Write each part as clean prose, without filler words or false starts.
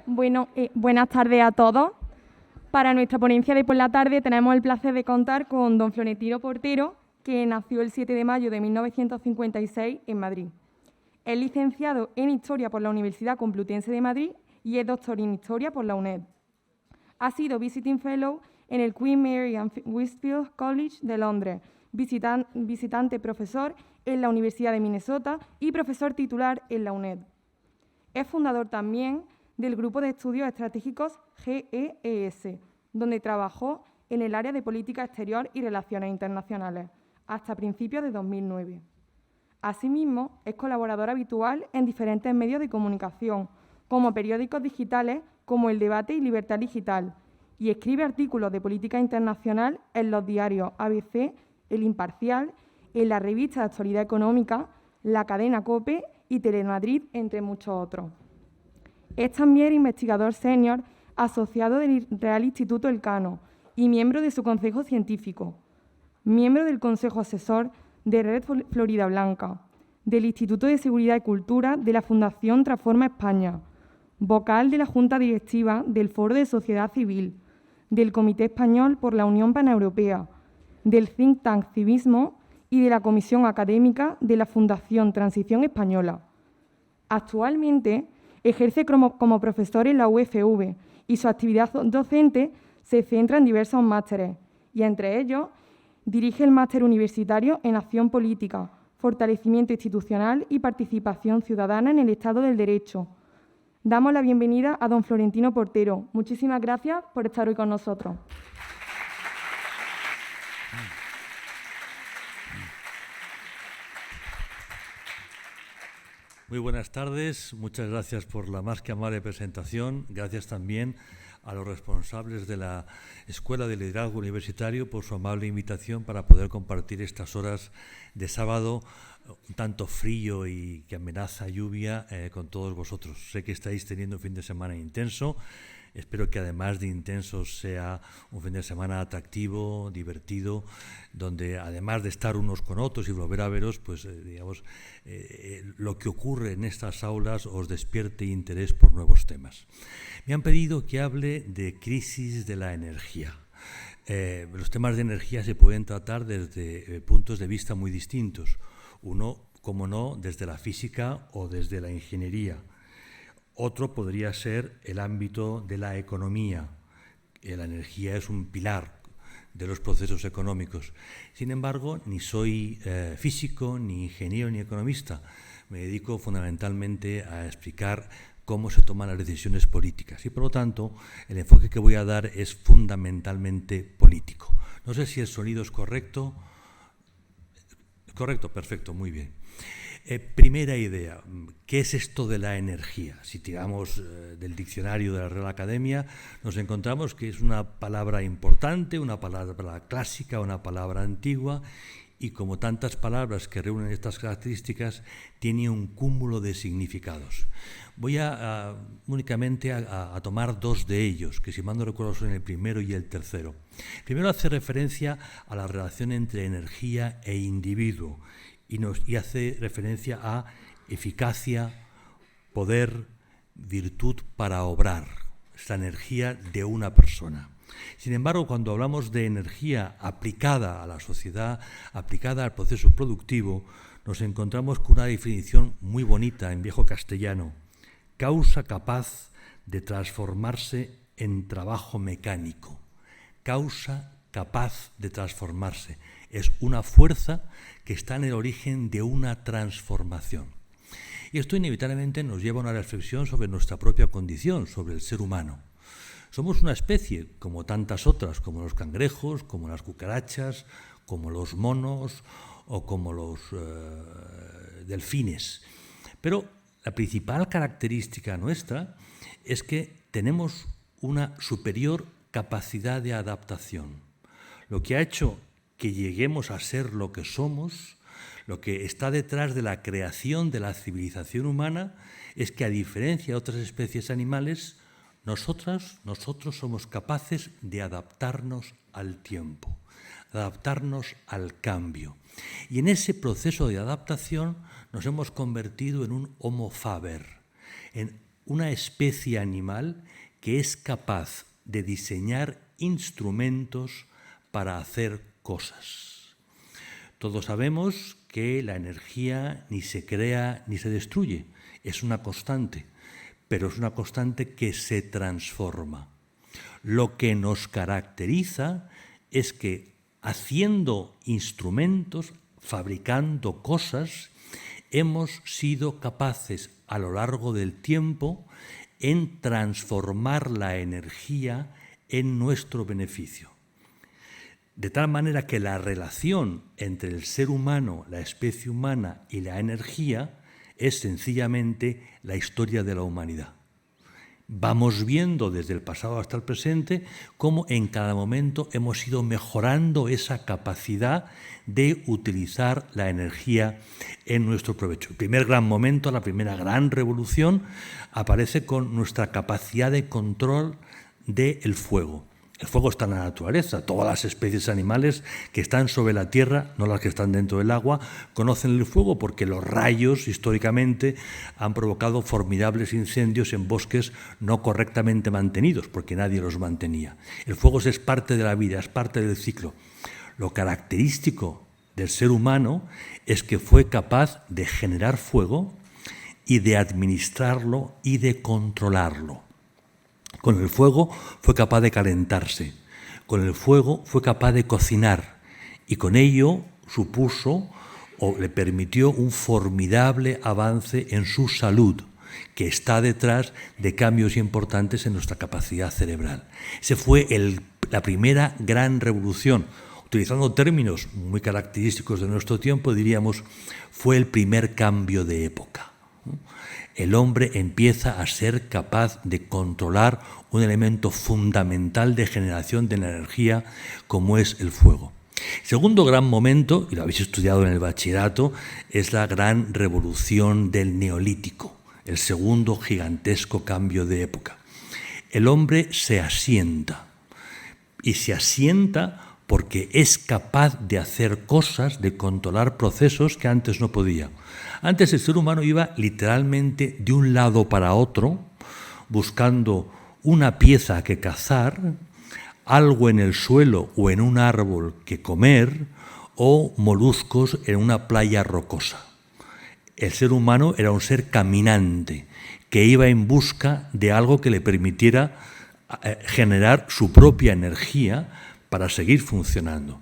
Bueno, buenas tardes a todos. Para nuestra ponencia de por la tarde tenemos el placer de contar con don Florentino Portero, que nació el 7 de mayo de 1956 en Madrid. Es licenciado en Historia por la Universidad Complutense de Madrid y es doctor en Historia por la UNED. Ha sido Visiting Fellow en el Queen Mary and Westfield College de Londres, visitante profesor en la Universidad de Minnesota y profesor titular en la UNED. Es fundador también del Grupo de Estudios Estratégicos GEES, donde trabajó en el área de Política Exterior y Relaciones Internacionales, hasta principios de 2009. Asimismo, es colaborador habitual en diferentes medios de comunicación, como periódicos digitales como El Debate y Libertad Digital, y escribe artículos de política internacional en los diarios ABC, El Imparcial, en la revista de Actualidad Económica, la cadena COPE y Telemadrid, entre muchos otros. Es también investigador senior asociado del Real Instituto Elcano y miembro de su consejo científico, miembro del Consejo Asesor de Red Florida Blanca, del Instituto de Seguridad y Cultura de la Fundación Transforma España, vocal de la Junta Directiva del Foro de Sociedad Civil, del Comité Español por la Unión Paneuropea, del Think Tank Civismo y de la Comisión Académica de la Fundación Transición Española. Actualmente ejerce como profesor en la UFV y su actividad docente se centra en diversos másteres y entre ellos dirige el máster universitario en Acción Política, Fortalecimiento Institucional y Participación Ciudadana en el Estado del Derecho. Damos la bienvenida a don Florentino Portero. Muchísimas gracias por estar hoy con nosotros. Muy buenas tardes, muchas gracias por la más que amable presentación. Gracias también a los responsables de la Escuela de Liderazgo Universitario por su amable invitación para poder compartir estas horas de sábado, un tanto frío y que amenaza lluvia con todos vosotros. Sé que estáis teniendo un fin de semana intenso. Espero que además de intenso sea un fin de semana atractivo, divertido, donde además de estar unos con otros y volver a veros, pues lo que ocurre en estas aulas os despierte interés por nuevos temas. Me han pedido que hable de crisis de la energía. Los temas de energía se pueden tratar desde puntos de vista muy distintos. Uno, como no, desde la física o desde la ingeniería. Otro podría ser el ámbito de la economía. La energía es un pilar de los procesos económicos. Sin embargo, ni soy físico, ni ingeniero, ni economista. Me dedico fundamentalmente a explicar cómo se toman las decisiones políticas y, por lo tanto, el enfoque que voy a dar es fundamentalmente político. No sé si el sonido es correcto. ¿Correcto? Perfecto, muy bien. Primera idea, ¿qué es esto de la energía? Si tiramos del diccionario de la Real Academia, nos encontramos que es una palabra importante, una palabra clásica, una palabra antigua, y como tantas palabras que reúnen estas características, tiene un cúmulo de significados. Voy únicamente a tomar dos de ellos, que si mal no recuerdo son el primero y el tercero. Primero hace referencia a la relación entre energía e individuo, y hace referencia a eficacia, poder, virtud para obrar, esta energía de una persona. Sin embargo, cuando hablamos de energía aplicada a la sociedad, aplicada al proceso productivo, nos encontramos con una definición muy bonita en viejo castellano: causa capaz de transformarse en trabajo mecánico. Causa capaz de transformarse. Es una fuerza que está en el origen de una transformación. Y esto inevitablemente nos lleva a una reflexión sobre nuestra propia condición, sobre el ser humano. Somos una especie, como tantas otras, como los cangrejos, como las cucarachas, como los monos o como los delfines. Pero la principal característica nuestra es que tenemos una superior capacidad de adaptación. Lo que ha hecho que lleguemos a ser lo que somos, lo que está detrás de la creación de la civilización humana, es que a diferencia de otras especies animales, nosotros somos capaces de adaptarnos al tiempo, adaptarnos al cambio. Y en ese proceso de adaptación nos hemos convertido en un homo faber, en una especie animal que es capaz de diseñar instrumentos para hacer cosas. Todos sabemos que la energía ni se crea ni se destruye, es una constante, pero es una constante que se transforma. Lo que nos caracteriza es que haciendo instrumentos, fabricando cosas, hemos sido capaces a lo largo del tiempo en transformar la energía en nuestro beneficio. De tal manera que la relación entre el ser humano, la especie humana y la energía es sencillamente la historia de la humanidad. Vamos viendo desde el pasado hasta el presente cómo en cada momento hemos ido mejorando esa capacidad de utilizar la energía en nuestro provecho. El primer gran momento, la primera gran revolución, aparece con nuestra capacidad de control del fuego. El fuego está en la naturaleza. Todas las especies animales que están sobre la tierra, no las que están dentro del agua, conocen el fuego porque los rayos históricamente han provocado formidables incendios en bosques no correctamente mantenidos, porque nadie los mantenía. El fuego es parte de la vida, es parte del ciclo. Lo característico del ser humano es que fue capaz de generar fuego y de administrarlo y de controlarlo. Con el fuego fue capaz de calentarse, con el fuego fue capaz de cocinar y con ello supuso o le permitió un formidable avance en su salud, que está detrás de cambios importantes en nuestra capacidad cerebral. Esa fue la primera gran revolución. Utilizando términos muy característicos de nuestro tiempo, diríamos, fue el primer cambio de época. El hombre empieza a ser capaz de controlar un elemento fundamental de generación de energía como es el fuego. Segundo gran momento, y lo habéis estudiado en el bachillerato, es la gran revolución del Neolítico, el segundo gigantesco cambio de época. El hombre se asienta, y se asienta porque es capaz de hacer cosas, de controlar procesos que antes no podía. Antes el ser humano iba literalmente de un lado para otro, buscando una pieza que cazar, algo en el suelo o en un árbol que comer, o moluscos en una playa rocosa. El ser humano era un ser caminante, que iba en busca de algo que le permitiera generar su propia energía para seguir funcionando.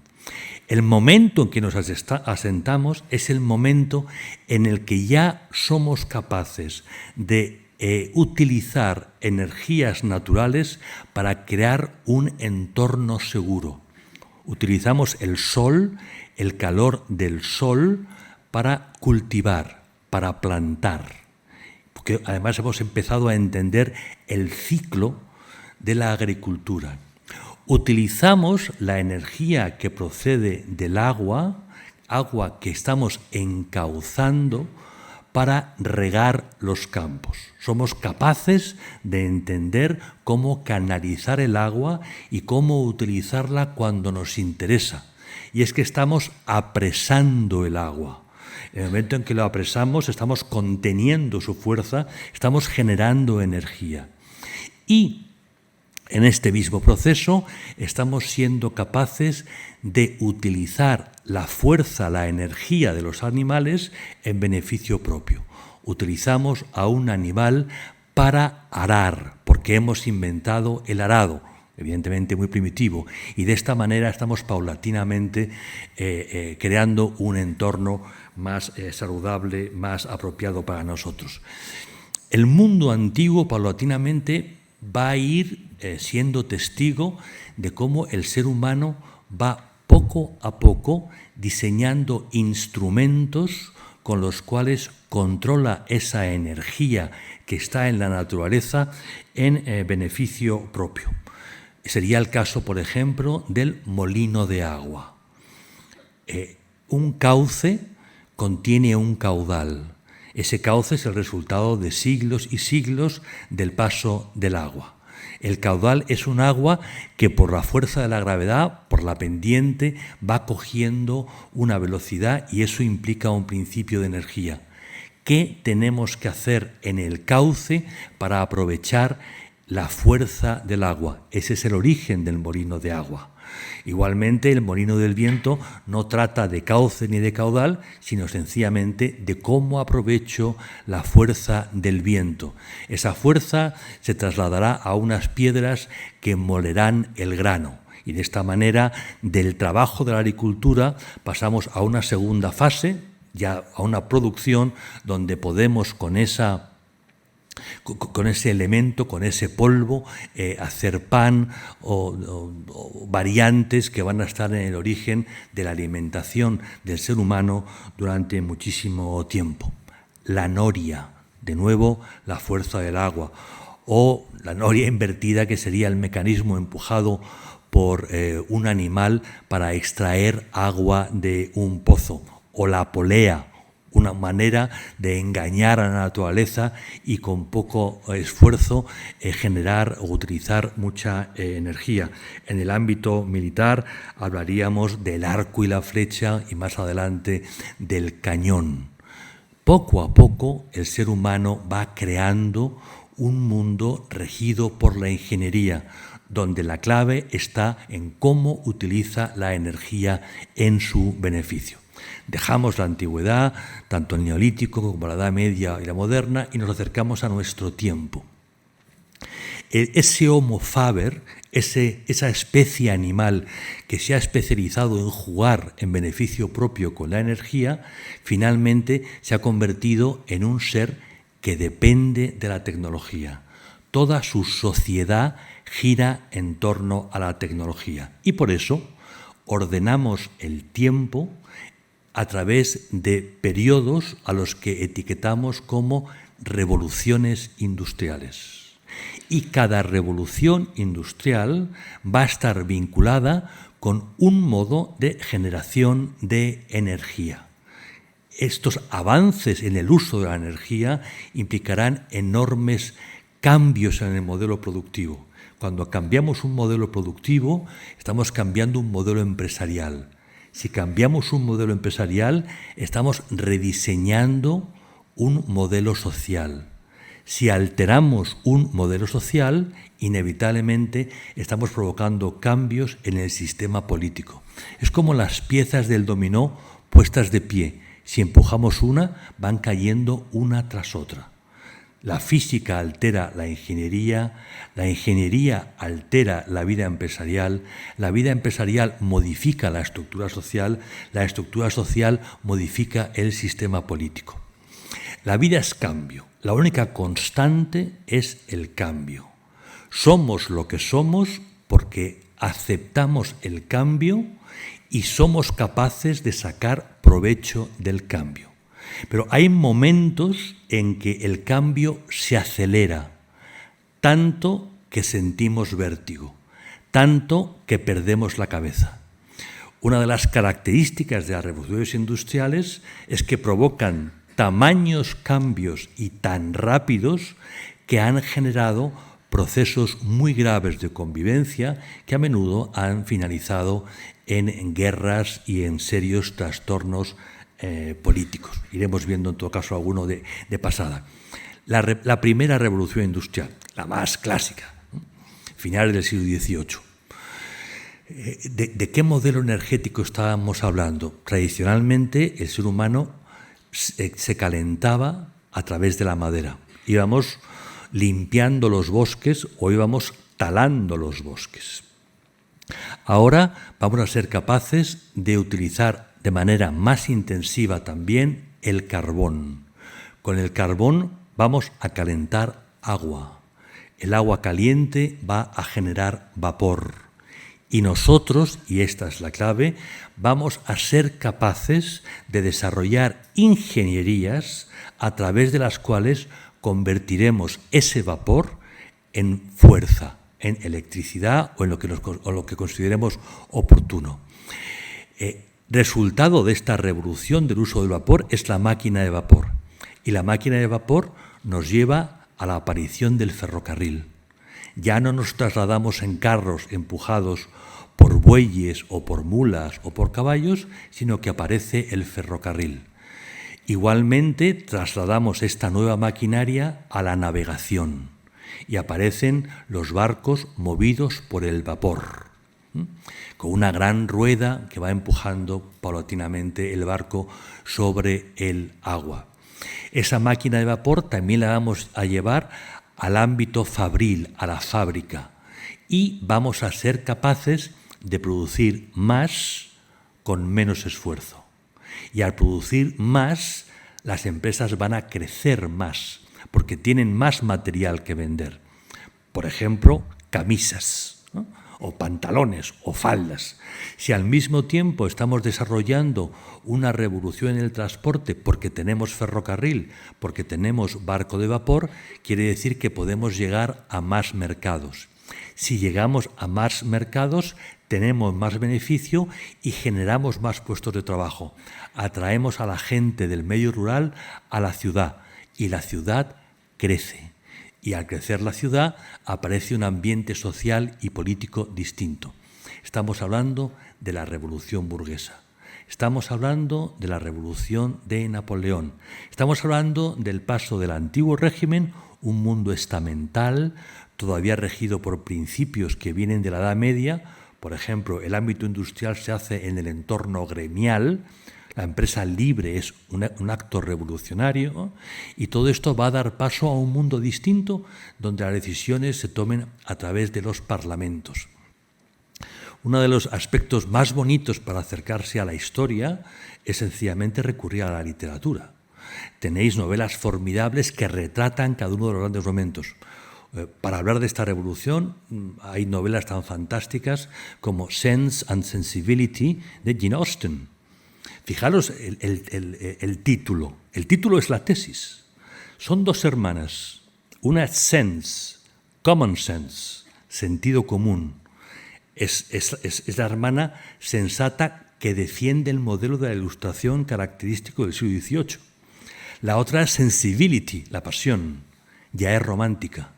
El momento en que nos asentamos es el momento en el que ya somos capaces de utilizar energías naturales para crear un entorno seguro. Utilizamos el sol, el calor del sol, para cultivar, para plantar. Porque además hemos empezado a entender el ciclo de la agricultura. Utilizamos la energía que procede del agua que estamos encauzando para regar los campos. Somos capaces de entender cómo canalizar el agua y cómo utilizarla cuando nos interesa. Y es que estamos apresando el agua. En el momento en que lo apresamos, estamos conteniendo su fuerza, estamos generando energía. Y en este mismo proceso estamos siendo capaces de utilizar la fuerza, la energía de los animales en beneficio propio. Utilizamos a un animal para arar, porque hemos inventado el arado, evidentemente muy primitivo, y de esta manera estamos paulatinamente creando un entorno más saludable, más apropiado para nosotros. El mundo antiguo paulatinamente va a ir siendo testigo de cómo el ser humano va poco a poco diseñando instrumentos con los cuales controla esa energía que está en la naturaleza en beneficio propio. Sería el caso, por ejemplo, del molino de agua. Un cauce contiene un caudal. Ese cauce es el resultado de siglos y siglos del paso del agua. El caudal es un agua que por la fuerza de la gravedad, por la pendiente, va cogiendo una velocidad y eso implica un principio de energía. qué tenemos que hacer en el cauce para aprovechar la fuerza del agua. Ese es el origen del molino de agua. Igualmente, el molino del viento no trata de cauce ni de caudal, sino sencillamente de cómo aprovecho la fuerza del viento. Esa fuerza se trasladará a unas piedras que molerán el grano. Y de esta manera, del trabajo de la agricultura pasamos a una segunda fase, ya a una producción donde podemos con ese elemento, con ese polvo, hacer pan o variantes que van a estar en el origen de la alimentación del ser humano durante muchísimo tiempo. La noria, de nuevo, la fuerza del agua, o la noria invertida, que sería el mecanismo empujado por un animal para extraer agua de un pozo, o la polea, una manera de engañar a la naturaleza y con poco esfuerzo generar o utilizar mucha energía. En el ámbito militar hablaríamos del arco y la flecha y más adelante del cañón. Poco a poco el ser humano va creando un mundo regido por la ingeniería, donde la clave está en cómo utiliza la energía en su beneficio. Dejamos la antigüedad, tanto el neolítico como la Edad Media y la moderna, y nos acercamos a nuestro tiempo. Ese Homo faber, esa especie animal que se ha especializado en jugar en beneficio propio con la energía, finalmente se ha convertido en un ser que depende de la tecnología. Toda su sociedad gira en torno a la tecnología. Y por eso ordenamos el tiempo a través de periodos a los que etiquetamos como revoluciones industriales. Y cada revolución industrial va a estar vinculada con un modo de generación de energía. Estos avances en el uso de la energía implicarán enormes cambios en el modelo productivo. Cuando cambiamos un modelo productivo, estamos cambiando un modelo empresarial. Si cambiamos un modelo empresarial, estamos rediseñando un modelo social. Si alteramos un modelo social, inevitablemente estamos provocando cambios en el sistema político. Es como las piezas del dominó puestas de pie. Si empujamos una, van cayendo una tras otra. La física altera la ingeniería altera la vida empresarial modifica la estructura social modifica el sistema político. La vida es cambio, la única constante es el cambio. Somos lo que somos porque aceptamos el cambio y somos capaces de sacar provecho del cambio. Pero hay momentos en que el cambio se acelera, tanto que sentimos vértigo, tanto que perdemos la cabeza. Una de las características de las revoluciones industriales es que provocan tamaños cambios y tan rápidos que han generado procesos muy graves de convivencia que a menudo han finalizado en guerras y en serios trastornos políticos. Iremos viendo en todo caso alguno de pasada. La primera revolución industrial, la más clásica, finales del siglo XVIII. ¿De qué modelo energético estábamos hablando? Tradicionalmente el ser humano se calentaba a través de la madera. Íbamos limpiando los bosques o íbamos talando los bosques. Ahora vamos a ser capaces de utilizar de manera más intensiva también el carbón. Con el carbón vamos a calentar agua. El agua caliente va a generar vapor. Y nosotros, y esta es la clave, vamos a ser capaces de desarrollar ingenierías a través de las cuales convertiremos ese vapor en fuerza, en electricidad o en lo que consideremos oportuno. Resultado de esta revolución del uso del vapor es la máquina de vapor. Y la máquina de vapor nos lleva a la aparición del ferrocarril. Ya no nos trasladamos en carros empujados por bueyes o por mulas o por caballos, sino que aparece el ferrocarril. Igualmente, trasladamos esta nueva maquinaria a la navegación y aparecen los barcos movidos por el vapor, con una gran rueda que va empujando paulatinamente el barco sobre el agua. Esa máquina de vapor también la vamos a llevar al ámbito fabril, a la fábrica, y vamos a ser capaces de producir más con menos esfuerzo. Y al producir más, las empresas van a crecer más, porque tienen más material que vender. Por ejemplo, camisas, ¿no? O pantalones o faldas. Si al mismo tiempo estamos desarrollando una revolución en el transporte porque tenemos ferrocarril, porque tenemos barco de vapor, quiere decir que podemos llegar a más mercados. Si llegamos a más mercados, tenemos más beneficio y generamos más puestos de trabajo. Atraemos a la gente del medio rural a la ciudad y la ciudad crece. Y al crecer la ciudad aparece un ambiente social y político distinto. Estamos hablando de la revolución burguesa. Estamos hablando de la revolución de Napoleón. Estamos hablando del paso del antiguo régimen, un mundo estamental, todavía regido por principios que vienen de la Edad Media. Por ejemplo, el ámbito industrial se hace en el entorno gremial. La empresa libre es un acto revolucionario, ¿no? Y todo esto va a dar paso a un mundo distinto donde las decisiones se tomen a través de los parlamentos. Uno de los aspectos más bonitos para acercarse a la historia es sencillamente recurrir a la literatura. Tenéis novelas formidables que retratan cada uno de los grandes momentos. Para hablar de esta revolución hay novelas tan fantásticas como Sense and Sensibility de Jane Austen. Fijaros el título. El título es la tesis. Son dos hermanas. Una es sense, common sense, sentido común. Es la hermana sensata que defiende el modelo de la Ilustración característico del siglo XVIII. La otra es sensibility, la pasión. Ya es romántica.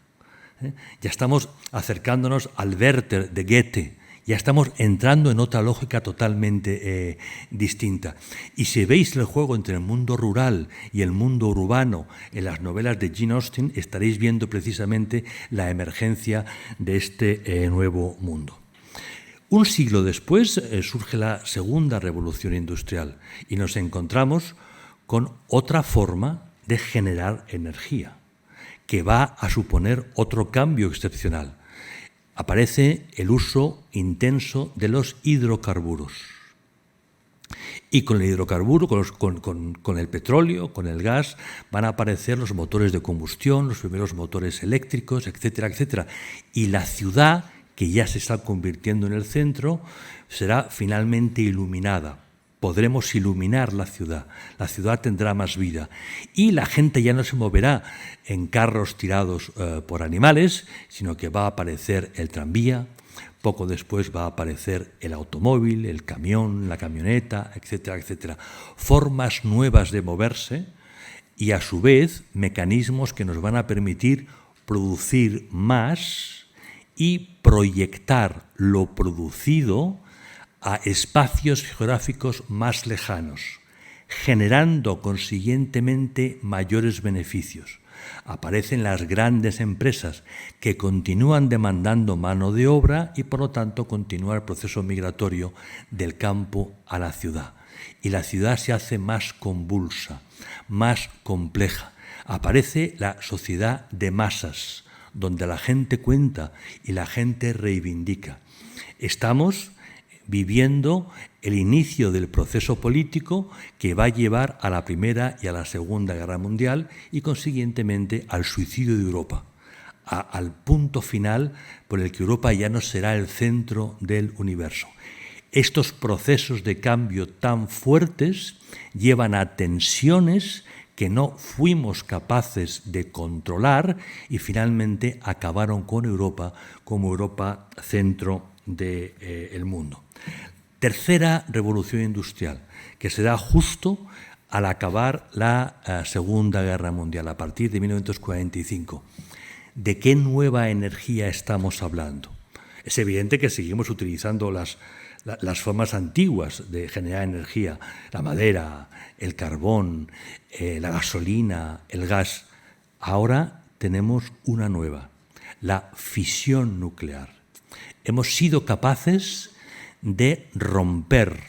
Ya estamos acercándonos al Werther de Goethe. Ya estamos entrando en otra lógica totalmente distinta. Y si veis el juego entre el mundo rural y el mundo urbano en las novelas de Jane Austen, estaréis viendo precisamente la emergencia de este nuevo mundo. Un siglo después surge la segunda revolución industrial y nos encontramos con otra forma de generar energía, que va a suponer otro cambio excepcional. Aparece el uso intenso de los hidrocarburos. Y con el hidrocarburo, con el petróleo, con el gas, van a aparecer los motores de combustión, los primeros motores eléctricos, etcétera, etcétera. Y la ciudad, que ya se está convirtiendo en el centro, será finalmente iluminada. Podremos iluminar la ciudad tendrá más vida y la gente ya no se moverá en carros tirados por animales, sino que va a aparecer el tranvía, poco después va a aparecer el automóvil, el camión, la camioneta, etcétera, etcétera. Formas nuevas de moverse y a su vez mecanismos que nos van a permitir producir más y proyectar lo producido a espacios geográficos más lejanos, generando consiguientemente mayores beneficios. Aparecen las grandes empresas que continúan demandando mano de obra y por lo tanto continúa el proceso migratorio del campo a la ciudad. Y la ciudad se hace más convulsa, más compleja. Aparece la sociedad de masas, donde la gente cuenta y la gente reivindica. Estamos viviendo el inicio del proceso político que va a llevar a la Primera y a la Segunda Guerra Mundial y consiguientemente al suicidio de Europa, al punto final por el que Europa ya no será el centro del universo. Estos procesos de cambio tan fuertes llevan a tensiones que no fuimos capaces de controlar y finalmente acabaron con Europa como Europa centro del mundo. Tercera revolución industrial, que se da justo al acabar la Segunda Guerra Mundial, a partir de 1945. ¿De qué nueva energía estamos hablando? Es evidente que seguimos utilizando las las formas antiguas de generar energía, la madera, el carbón, la gasolina, el gas. Ahora tenemos una nueva, la fisión nuclear. Hemos sido capaces de romper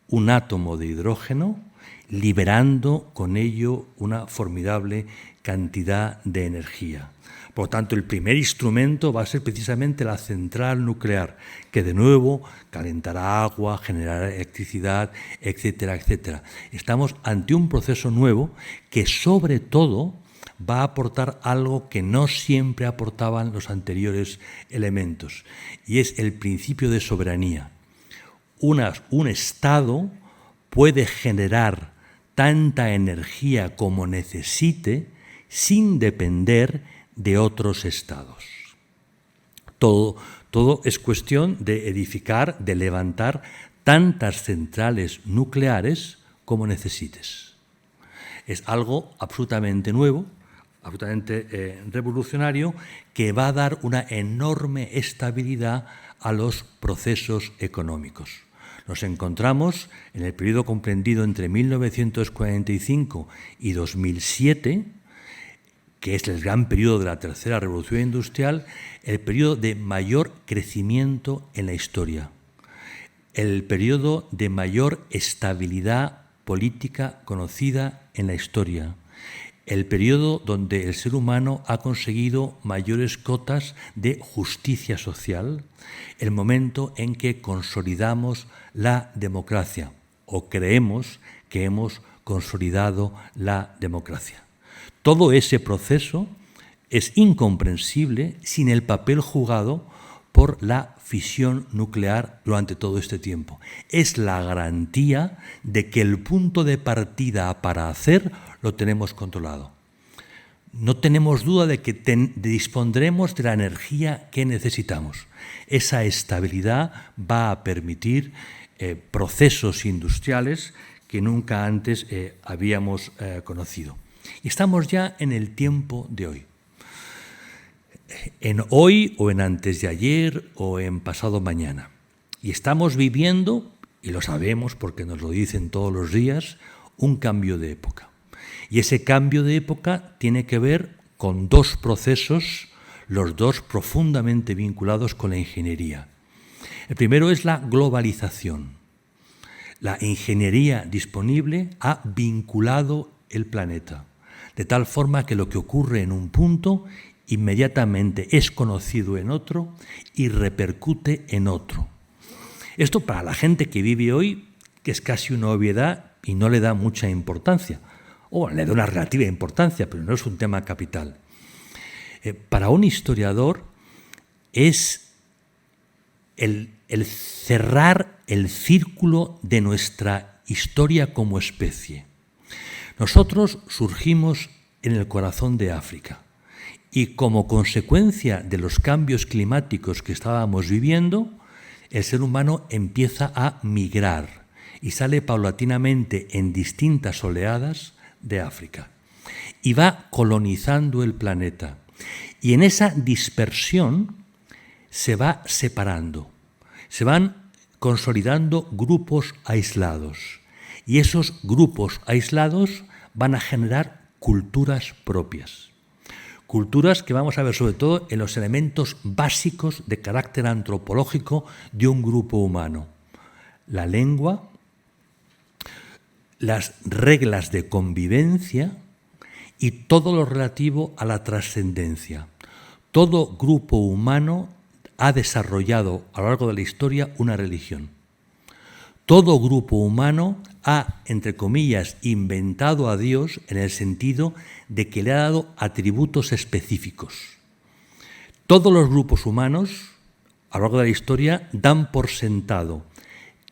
un átomo de hidrógeno, liberando con ello una formidable cantidad de energía. Por lo tanto, el primer instrumento va a ser precisamente la central nuclear, que de nuevo calentará agua, generará electricidad, etcétera, etcétera. Estamos ante un proceso nuevo que, sobre todo, va a aportar algo que no siempre aportaban los anteriores elementos, y es el principio de soberanía. Un Estado puede generar tanta energía como necesite sin depender de otros estados. Todo es cuestión de edificar, de levantar tantas centrales nucleares como necesites. Es algo absolutamente nuevo, absolutamente revolucionario, que va a dar una enorme estabilidad a los procesos económicos. Nos encontramos en el periodo comprendido entre 1945 y 2007, que es el gran periodo de la tercera revolución industrial, el periodo de mayor crecimiento en la historia, el periodo de mayor estabilidad política conocida en la historia, el periodo donde el ser humano ha conseguido mayores cotas de justicia social, el momento en que consolidamos la democracia, o creemos que hemos consolidado la democracia. Todo ese proceso es incomprensible sin el papel jugado por la fisión nuclear durante todo este tiempo. Es la garantía de que el punto de partida para hacer lo tenemos controlado. No tenemos duda de que dispondremos de la energía que necesitamos. Esa estabilidad va a permitir procesos industriales que nunca antes habíamos conocido. Y estamos ya en el tiempo de hoy. En hoy o en antes de ayer o en pasado mañana. Y estamos viviendo, y lo sabemos porque nos lo dicen todos los días, un cambio de época. Y ese cambio de época tiene que ver con dos procesos, los dos profundamente vinculados con la ingeniería. El primero es la globalización. La ingeniería disponible ha vinculado el planeta, de tal forma que lo que ocurre en un punto inmediatamente es conocido en otro y repercute en otro. Esto para la gente que vive hoy, que es casi una obviedad y no le da mucha importancia, o le da una relativa importancia, pero no es un tema capital. Para un historiador es el cerrar el círculo de nuestra historia como especie. Nosotros surgimos en el corazón de África y como consecuencia de los cambios climáticos que estábamos viviendo, el ser humano empieza a migrar y sale paulatinamente en distintas oleadas de África y va colonizando el planeta. Y en esa dispersión se va separando, se van consolidando grupos aislados. Y esos grupos aislados van a generar culturas propias. Culturas que vamos a ver sobre todo en los elementos básicos de carácter antropológico de un grupo humano. La lengua, las reglas de convivencia y todo lo relativo a la trascendencia. Todo grupo humano ha desarrollado a lo largo de la historia una religión. Todo grupo humano ha, entre comillas, inventado a Dios en el sentido de que le ha dado atributos específicos. Todos los grupos humanos, a lo largo de la historia, dan por sentado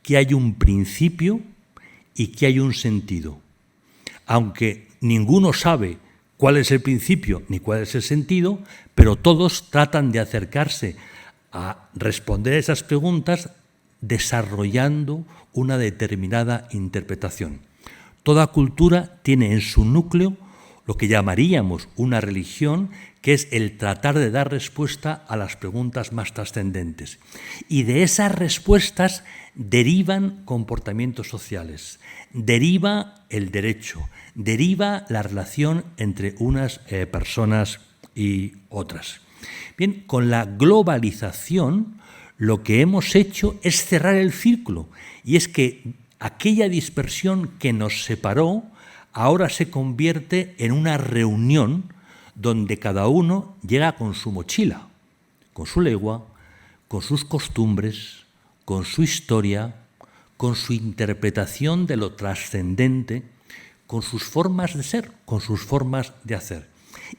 que hay un principio y que hay un sentido. Aunque ninguno sabe cuál es el principio ni cuál es el sentido, pero todos tratan de acercarse a responder esas preguntas desarrollando una determinada interpretación. Toda cultura tiene en su núcleo lo que llamaríamos una religión que es el tratar de dar respuesta a las preguntas más trascendentes. Y de esas respuestas derivan comportamientos sociales, deriva el derecho, deriva la relación entre unas personas y otras. Bien, con la globalización lo que hemos hecho es cerrar el círculo, y es que aquella dispersión que nos separó ahora se convierte en una reunión donde cada uno llega con su mochila, con su lengua, con sus costumbres, con su historia, con su interpretación de lo trascendente, con sus formas de ser, con sus formas de hacer.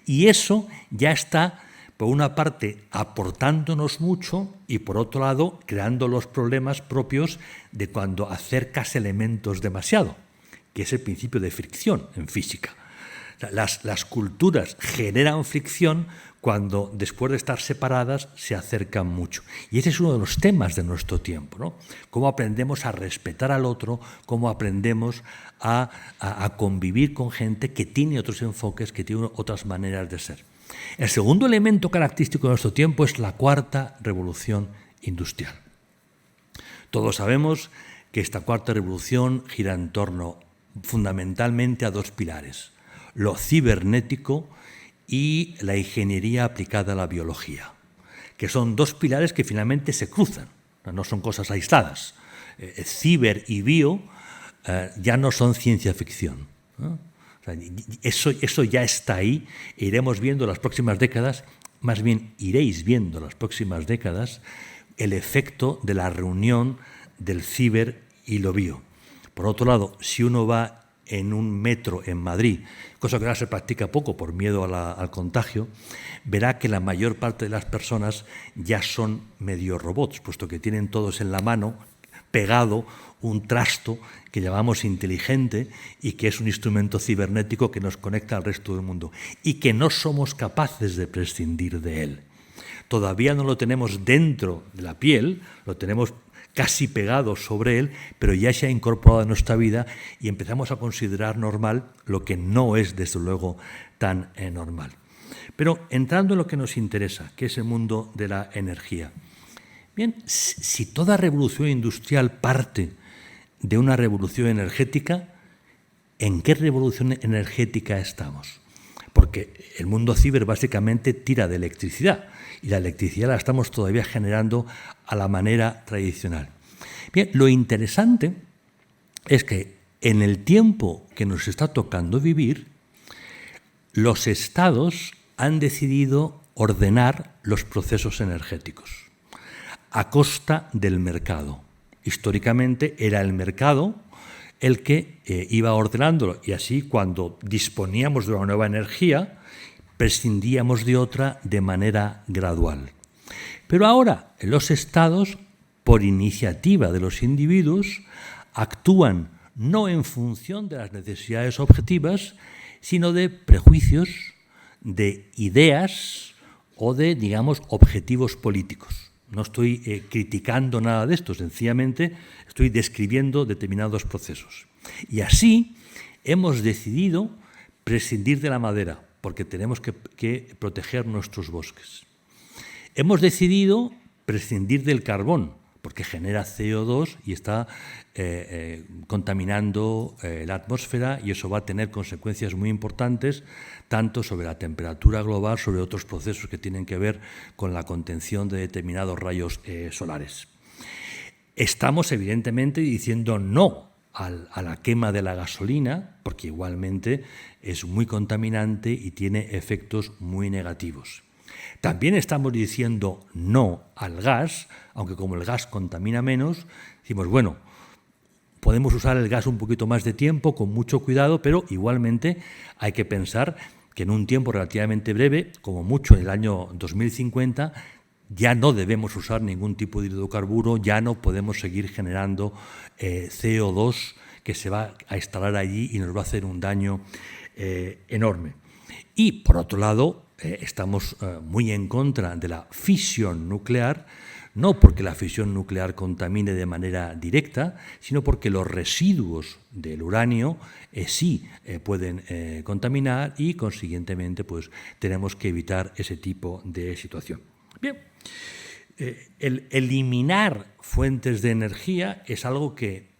Y eso ya está, por una parte, aportándonos mucho y, por otro lado, creando los problemas propios de cuando acercas elementos demasiado, que es el principio de fricción en física. Las culturas generan fricción cuando, después de estar separadas, se acercan mucho. Y ese es uno de los temas de nuestro tiempo, ¿no? Cómo aprendemos a respetar al otro, cómo aprendemos a convivir con gente que tiene otros enfoques, que tiene otras maneras de ser. El segundo elemento característico de nuestro tiempo es la cuarta revolución industrial. Todos sabemos que esta cuarta revolución gira en torno fundamentalmente a dos pilares: lo cibernético y la ingeniería aplicada a la biología, que son dos pilares que finalmente se cruzan, no son cosas aisladas. Ciber y bio ya no son ciencia ficción, ¿no? O sea, eso ya está ahí, e iremos viendo las próximas décadas, más bien iréis viendo las próximas décadas, el efecto de la reunión del ciber y lo bio. Por otro lado, si uno va en un metro en Madrid, cosa que ahora se practica poco por miedo al contagio, verá que la mayor parte de las personas ya son medio robots, puesto que tienen todos en la mano, pegado, un trasto que llamamos inteligente y que es un instrumento cibernético que nos conecta al resto del mundo y que no somos capaces de prescindir de él. Todavía no lo tenemos dentro de la piel, lo tenemos casi pegado sobre él, pero ya se ha incorporado a nuestra vida y empezamos a considerar normal lo que no es, desde luego, tan normal. Pero entrando en lo que nos interesa, que es el mundo de la energía. Bien, si toda revolución industrial parte de una revolución energética, ¿en qué revolución energética estamos? Porque el mundo ciber básicamente tira de electricidad y la electricidad la estamos todavía generando a la manera tradicional. Bien, lo interesante es que en el tiempo que nos está tocando vivir, los estados han decidido ordenar los procesos energéticos a costa del mercado. Históricamente era el mercado el que iba ordenándolo, y así cuando disponíamos de una nueva energía, prescindíamos de otra de manera gradual. Pero ahora los estados, por iniciativa de los individuos, actúan no en función de las necesidades objetivas, sino de prejuicios, de ideas o de, digamos, objetivos políticos. No estoy criticando nada de esto, sencillamente estoy describiendo determinados procesos. Y así hemos decidido prescindir de la madera, porque tenemos que proteger nuestros bosques. Hemos decidido prescindir del carbón, porque genera CO2 y está contaminando la atmósfera, y eso va a tener consecuencias muy importantes, tanto sobre la temperatura global, sobre otros procesos que tienen que ver con la contención de determinados rayos solares. Estamos, evidentemente, diciendo no a la quema de la gasolina, porque igualmente es muy contaminante y tiene efectos muy negativos. También estamos diciendo no al gas, aunque como el gas contamina menos, decimos, bueno, podemos usar el gas un poquito más de tiempo, con mucho cuidado, pero igualmente hay que pensar que en un tiempo relativamente breve, como mucho en el año 2050, ya no debemos usar ningún tipo de hidrocarburo, ya no podemos seguir generando CO2 que se va a instalar allí y nos va a hacer un daño enorme. Y, por otro lado, estamos muy en contra de la fisión nuclear, no porque la fisión nuclear contamine de manera directa, sino porque los residuos del uranio sí pueden contaminar y, consiguientemente, pues, tenemos que evitar ese tipo de situación. Bien, el eliminar fuentes de energía es algo que,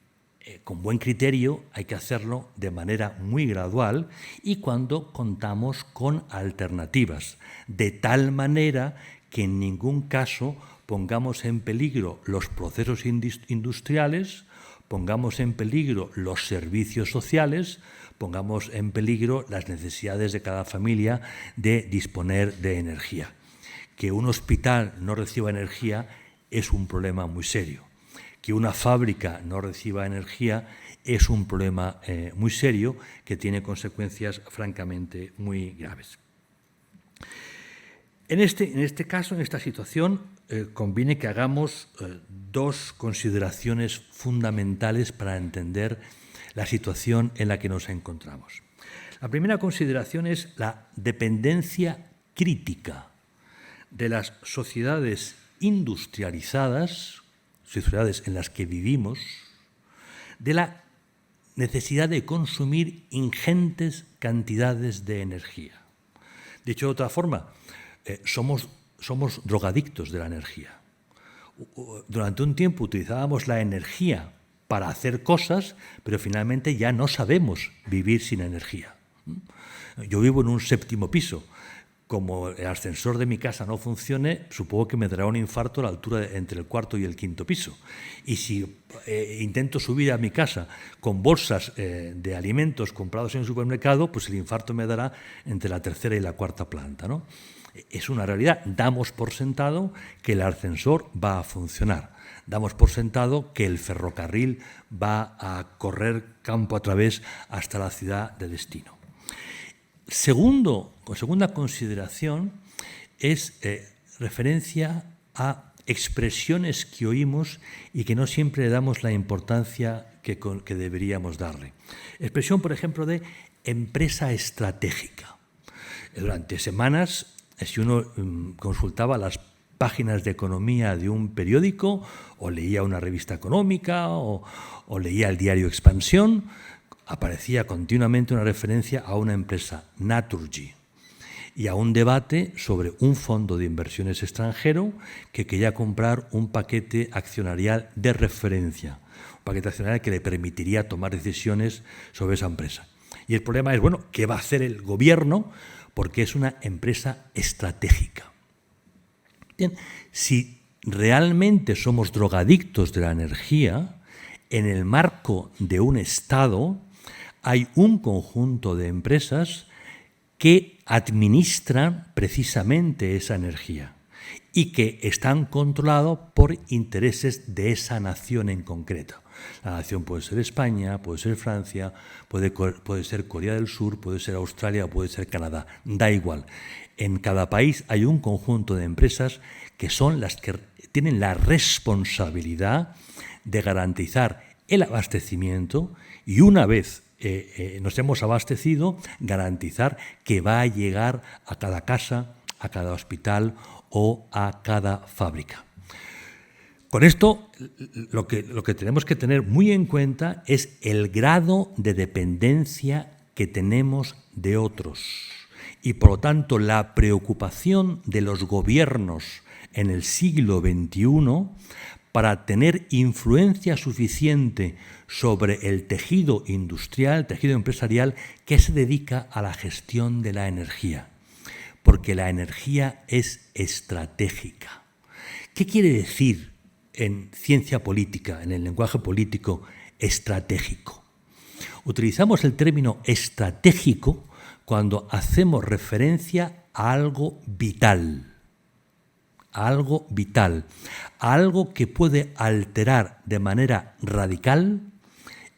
con buen criterio, hay que hacerlo de manera muy gradual y cuando contamos con alternativas, de tal manera que en ningún caso pongamos en peligro los procesos industriales, pongamos en peligro los servicios sociales, pongamos en peligro las necesidades de cada familia de disponer de energía. Que un hospital no reciba energía es un problema muy serio. Que una fábrica no reciba energía es un problema muy serio que tiene consecuencias francamente muy graves. En este caso, en esta situación, conviene que hagamos dos consideraciones fundamentales para entender la situación en la que nos encontramos. La primera consideración es la dependencia crítica de las sociedades industrializadas, sociedades en las que vivimos, de la necesidad de consumir ingentes cantidades de energía. Dicho de otra forma, somos drogadictos de la energía. Durante un tiempo utilizábamos la energía para hacer cosas, pero finalmente ya no sabemos vivir sin energía. Yo vivo en un 7º piso. Como el ascensor de mi casa no funcione, supongo que me dará un infarto a la altura entre el 4º y el 5º piso. Y si intento subir a mi casa con bolsas de alimentos comprados en el supermercado, pues el infarto me dará entre la 3ª y la 4ª planta, ¿no? Es una realidad. Damos por sentado que el ascensor va a funcionar. Damos por sentado que el ferrocarril va a correr campo a través hasta la ciudad de destino. Segunda consideración es referencia a expresiones que oímos y que no siempre le damos la importancia que deberíamos darle. Expresión, por ejemplo, de empresa estratégica. Durante semanas, si uno consultaba las páginas de economía de un periódico, o leía una revista económica, o leía el diario Expansión, aparecía continuamente una referencia a una empresa, Naturgy, y a un debate sobre un fondo de inversiones extranjero que quería comprar un paquete accionarial de referencia, un paquete accionarial que le permitiría tomar decisiones sobre esa empresa. Y el problema es, bueno, ¿qué va a hacer el gobierno? Porque es una empresa estratégica. Bien, si realmente somos drogadictos de la energía, en el marco de un Estado hay un conjunto de empresas que administran precisamente esa energía y que están controlados por intereses de esa nación en concreto. La nación puede ser España, puede ser Francia, puede ser Corea del Sur, puede ser Australia, puede ser Canadá, da igual. En cada país hay un conjunto de empresas que son las que tienen la responsabilidad de garantizar el abastecimiento y, una vez nos hemos abastecido, garantizar que va a llegar a cada casa, a cada hospital o a cada fábrica. Con esto, lo que tenemos que tener muy en cuenta es el grado de dependencia que tenemos de otros y, por lo tanto, la preocupación de los gobiernos en el siglo XXI para tener influencia suficiente sobre el tejido industrial, el tejido empresarial que se dedica a la gestión de la energía, porque la energía es estratégica. ¿Qué quiere decir en ciencia política, en el lenguaje político, estratégico? Utilizamos el término estratégico cuando hacemos referencia a algo vital, a algo que puede alterar de manera radical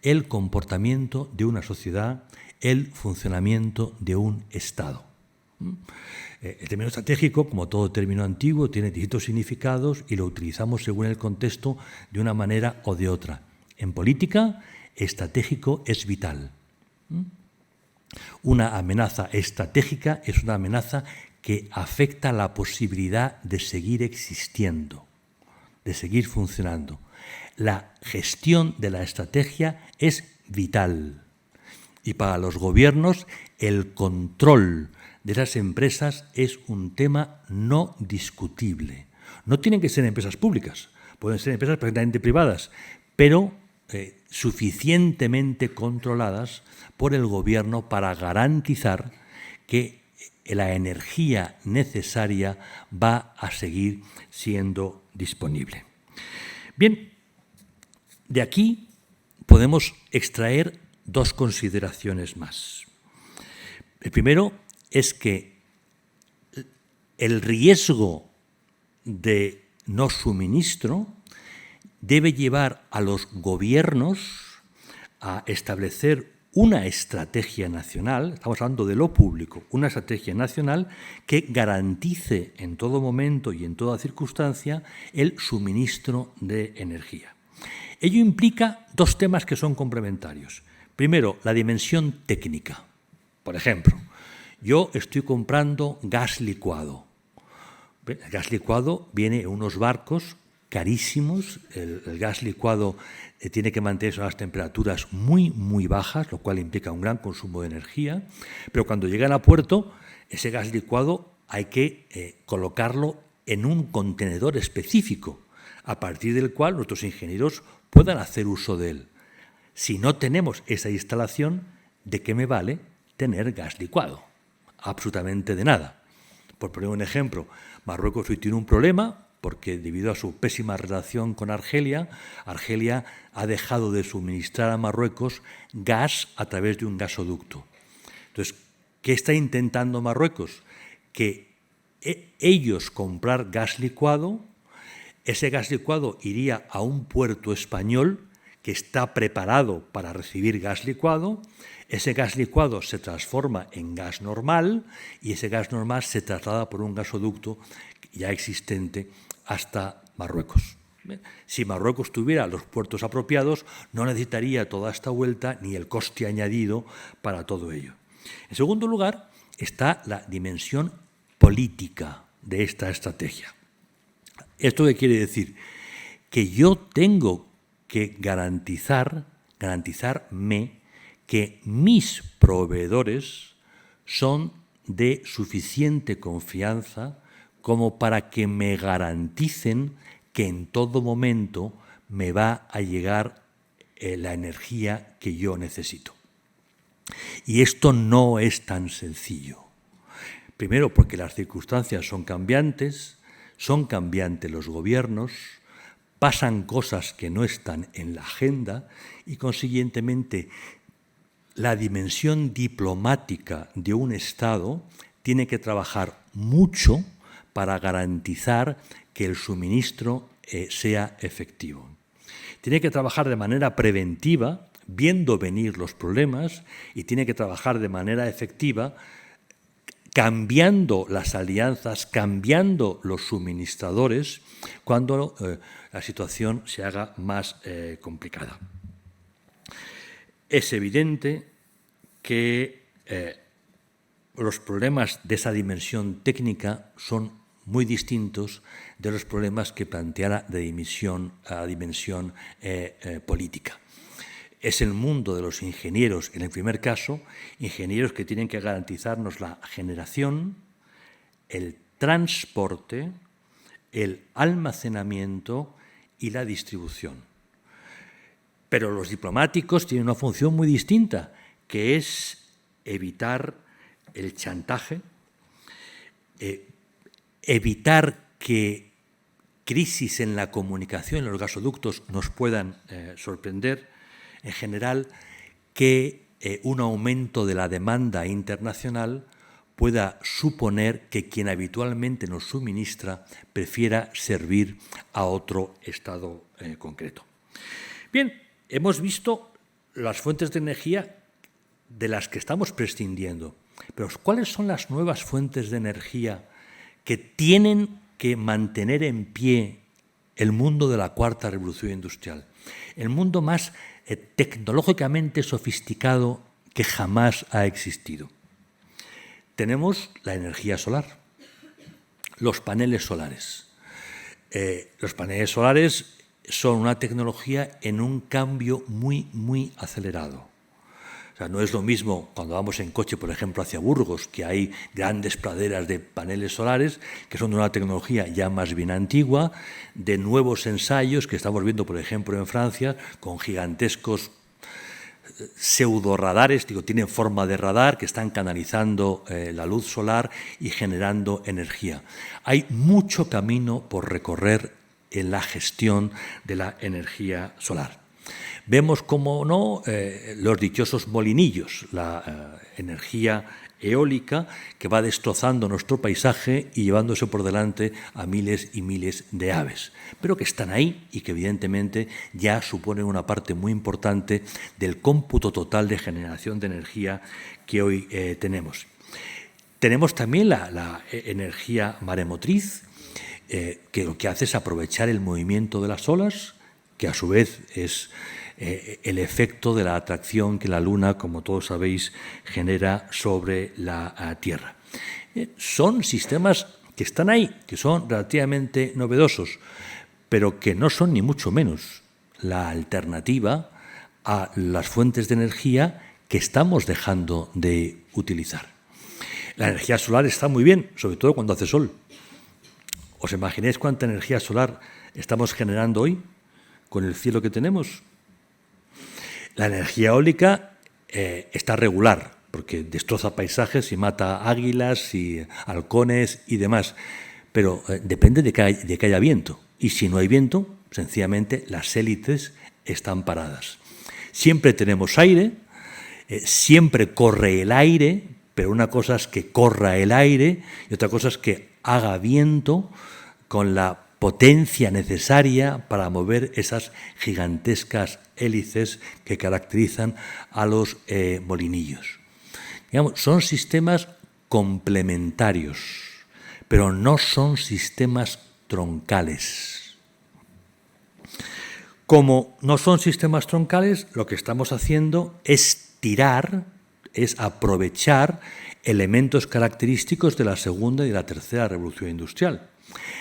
el comportamiento de una sociedad, el funcionamiento de un Estado. El término estratégico, como todo término antiguo, tiene distintos significados y lo utilizamos según el contexto de una manera o de otra. En política, estratégico es vital. Una amenaza estratégica es una amenaza que afecta la posibilidad de seguir existiendo. de seguir funcionando. La gestión de la estrategia es vital. Y para los gobiernos, el control de esas empresas es un tema no discutible. No tienen que ser empresas públicas, pueden ser empresas perfectamente privadas, pero suficientemente controladas por el gobierno para garantizar que la energía necesaria va a seguir siendo disponible. Bien, de aquí podemos extraer dos consideraciones más. El primero es que el riesgo de no suministro debe llevar a los gobiernos a establecer una estrategia nacional, estamos hablando de lo público, una estrategia nacional que garantice en todo momento y en toda circunstancia el suministro de energía. Ello implica dos temas que son complementarios. Primero, la dimensión técnica. Por ejemplo, yo estoy comprando gas licuado. El gas licuado viene en unos barcos carísimos. El gas licuado tiene que mantenerse a unas temperaturas muy, muy bajas, lo cual implica un gran consumo de energía. Pero cuando llegan a puerto, ese gas licuado hay que colocarlo en un contenedor específico, a partir del cual nuestros ingenieros puedan hacer uso de él. Si no tenemos esa instalación, ¿de qué me vale tener gas licuado? Absolutamente de nada. Por poner un ejemplo, Marruecos hoy tiene un problema porque debido a su pésima relación con Argelia, Argelia ha dejado de suministrar a Marruecos gas a través de un gasoducto. Entonces, ¿qué está intentando Marruecos? Que ellos comprar gas licuado. Ese gas licuado iría a un puerto español que está preparado para recibir gas licuado. Ese gas licuado se transforma en gas normal y ese gas normal se traslada por un gasoducto ya existente hasta Marruecos. Si Marruecos tuviera los puertos apropiados, no necesitaría toda esta vuelta ni el coste añadido para todo ello. En segundo lugar, está la dimensión política de esta estrategia. ¿Esto qué quiere decir? Que yo tengo que garantizarme que mis proveedores son de suficiente confianza como para que me garanticen que en todo momento me va a llegar la energía que yo necesito. Y esto no es tan sencillo. Primero, porque las circunstancias son cambiantes los gobiernos, pasan cosas que no están en la agenda y, consiguientemente, la dimensión diplomática de un Estado tiene que trabajar mucho para garantizar que el suministro sea efectivo. Tiene que trabajar de manera preventiva, viendo venir los problemas, y tiene que trabajar de manera efectiva, cambiando las alianzas, cambiando los suministradores cuando la situación se haga más complicada. Es evidente que los problemas de esa dimensión técnica son muy distintos de los problemas que plantea la dimensión política. Es el mundo de los ingenieros, en el primer caso, ingenieros que tienen que garantizarnos la generación, el transporte, el almacenamiento y la distribución. Pero los diplomáticos tienen una función muy distinta, que es evitar el chantaje, evitar que crisis en la comunicación, en los gasoductos, nos puedan sorprender. En general, que un aumento de la demanda internacional pueda suponer que quien habitualmente nos suministra prefiera servir a otro Estado concreto. Bien, hemos visto las fuentes de energía de las que estamos prescindiendo, pero ¿cuáles son las nuevas fuentes de energía que tienen que mantener en pie el mundo de la cuarta revolución industrial? El mundo más tecnológicamente sofisticado que jamás ha existido. Tenemos la energía solar, los paneles solares. Los paneles solares son una tecnología en un cambio muy, muy acelerado. O sea, no es lo mismo cuando vamos en coche, por ejemplo, hacia Burgos, que hay grandes praderas de paneles solares, que son de una tecnología ya más bien antigua, de nuevos ensayos que estamos viendo, por ejemplo, en Francia, con gigantescos pseudorradares, tienen forma de radar, que están canalizando la luz solar y generando energía. Hay mucho camino por recorrer en la gestión de la energía solar. Vemos, como no, los dichosos molinillos, la energía eólica que va destrozando nuestro paisaje y llevándose por delante a miles y miles de aves, pero que están ahí y que evidentemente ya suponen una parte muy importante del cómputo total de generación de energía que hoy tenemos. Tenemos también la energía maremotriz, que lo que hace es aprovechar el movimiento de las olas, que a su vez es el efecto de la atracción que la Luna, como todos sabéis, genera sobre la Tierra. Son sistemas que están ahí, que son relativamente novedosos, pero que no son ni mucho menos la alternativa a las fuentes de energía que estamos dejando de utilizar. La energía solar está muy bien, sobre todo cuando hace sol. ¿Os imagináis cuánta energía solar estamos generando hoy con el cielo que tenemos? La energía eólica está regular, porque destroza paisajes y mata águilas y halcones y demás, pero depende de que haya viento. Y si no hay viento, sencillamente las élites están paradas. Siempre tenemos aire, siempre corre el aire, pero una cosa es que corra el aire y otra cosa es que haga viento con la potencia necesaria para mover esas gigantescas hélices que caracterizan a los molinillos. Digamos, son sistemas complementarios, pero no son sistemas troncales. Como no son sistemas troncales, lo que estamos haciendo es aprovechar elementos característicos de la segunda y de la tercera revolución industrial.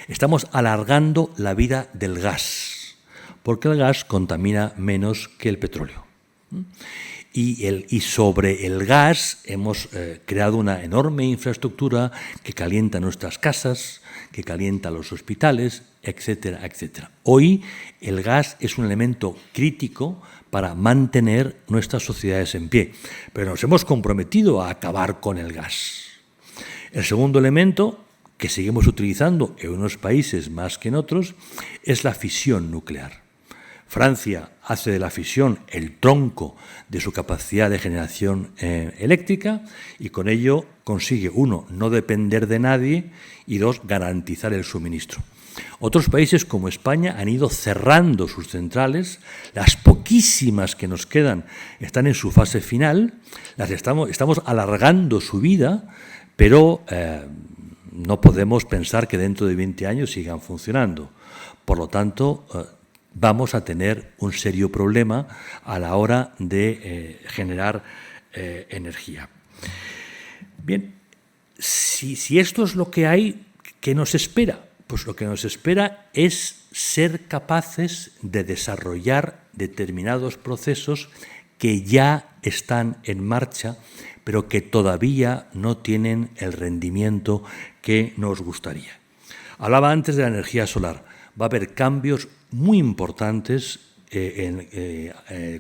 Estamos alargando la vida del gas, porque el gas contamina menos que el petróleo. Y sobre el gas hemos creado una enorme infraestructura que calienta nuestras casas, que calienta los hospitales, etcétera, etcétera. Hoy el gas es un elemento crítico para mantener nuestras sociedades en pie, pero nos hemos comprometido a acabar con el gas. El segundo elemento que seguimos utilizando en unos países más que en otros es la fisión nuclear. Francia hace de la fisión el tronco de su capacidad de generación eléctrica y con ello consigue, uno, no depender de nadie y dos, garantizar el suministro. Otros países como España han ido cerrando sus centrales, las poquísimas que nos quedan están en su fase final, estamos alargando su vida, pero no podemos pensar que dentro de 20 años sigan funcionando. Por lo tanto, vamos a tener un serio problema a la hora de generar energía. Bien, si esto es lo que hay, ¿qué nos espera? Pues lo que nos espera es ser capaces de desarrollar determinados procesos que ya están en marcha, pero que todavía no tienen el rendimiento que nos gustaría. Hablaba antes de la energía solar. Va a haber cambios muy importantes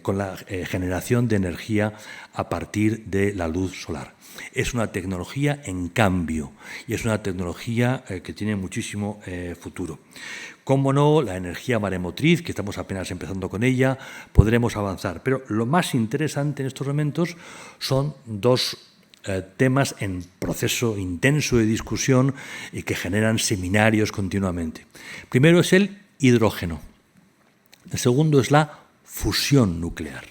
con la generación de energía a partir de la luz solar. Es una tecnología en cambio y es una tecnología que tiene muchísimo futuro. Cómo no, la energía maremotriz, que estamos apenas empezando con ella, podremos avanzar. Pero lo más interesante en estos momentos son dos temas en proceso intenso de discusión y que generan seminarios continuamente. Primero es el hidrógeno. El segundo es la fusión nuclear.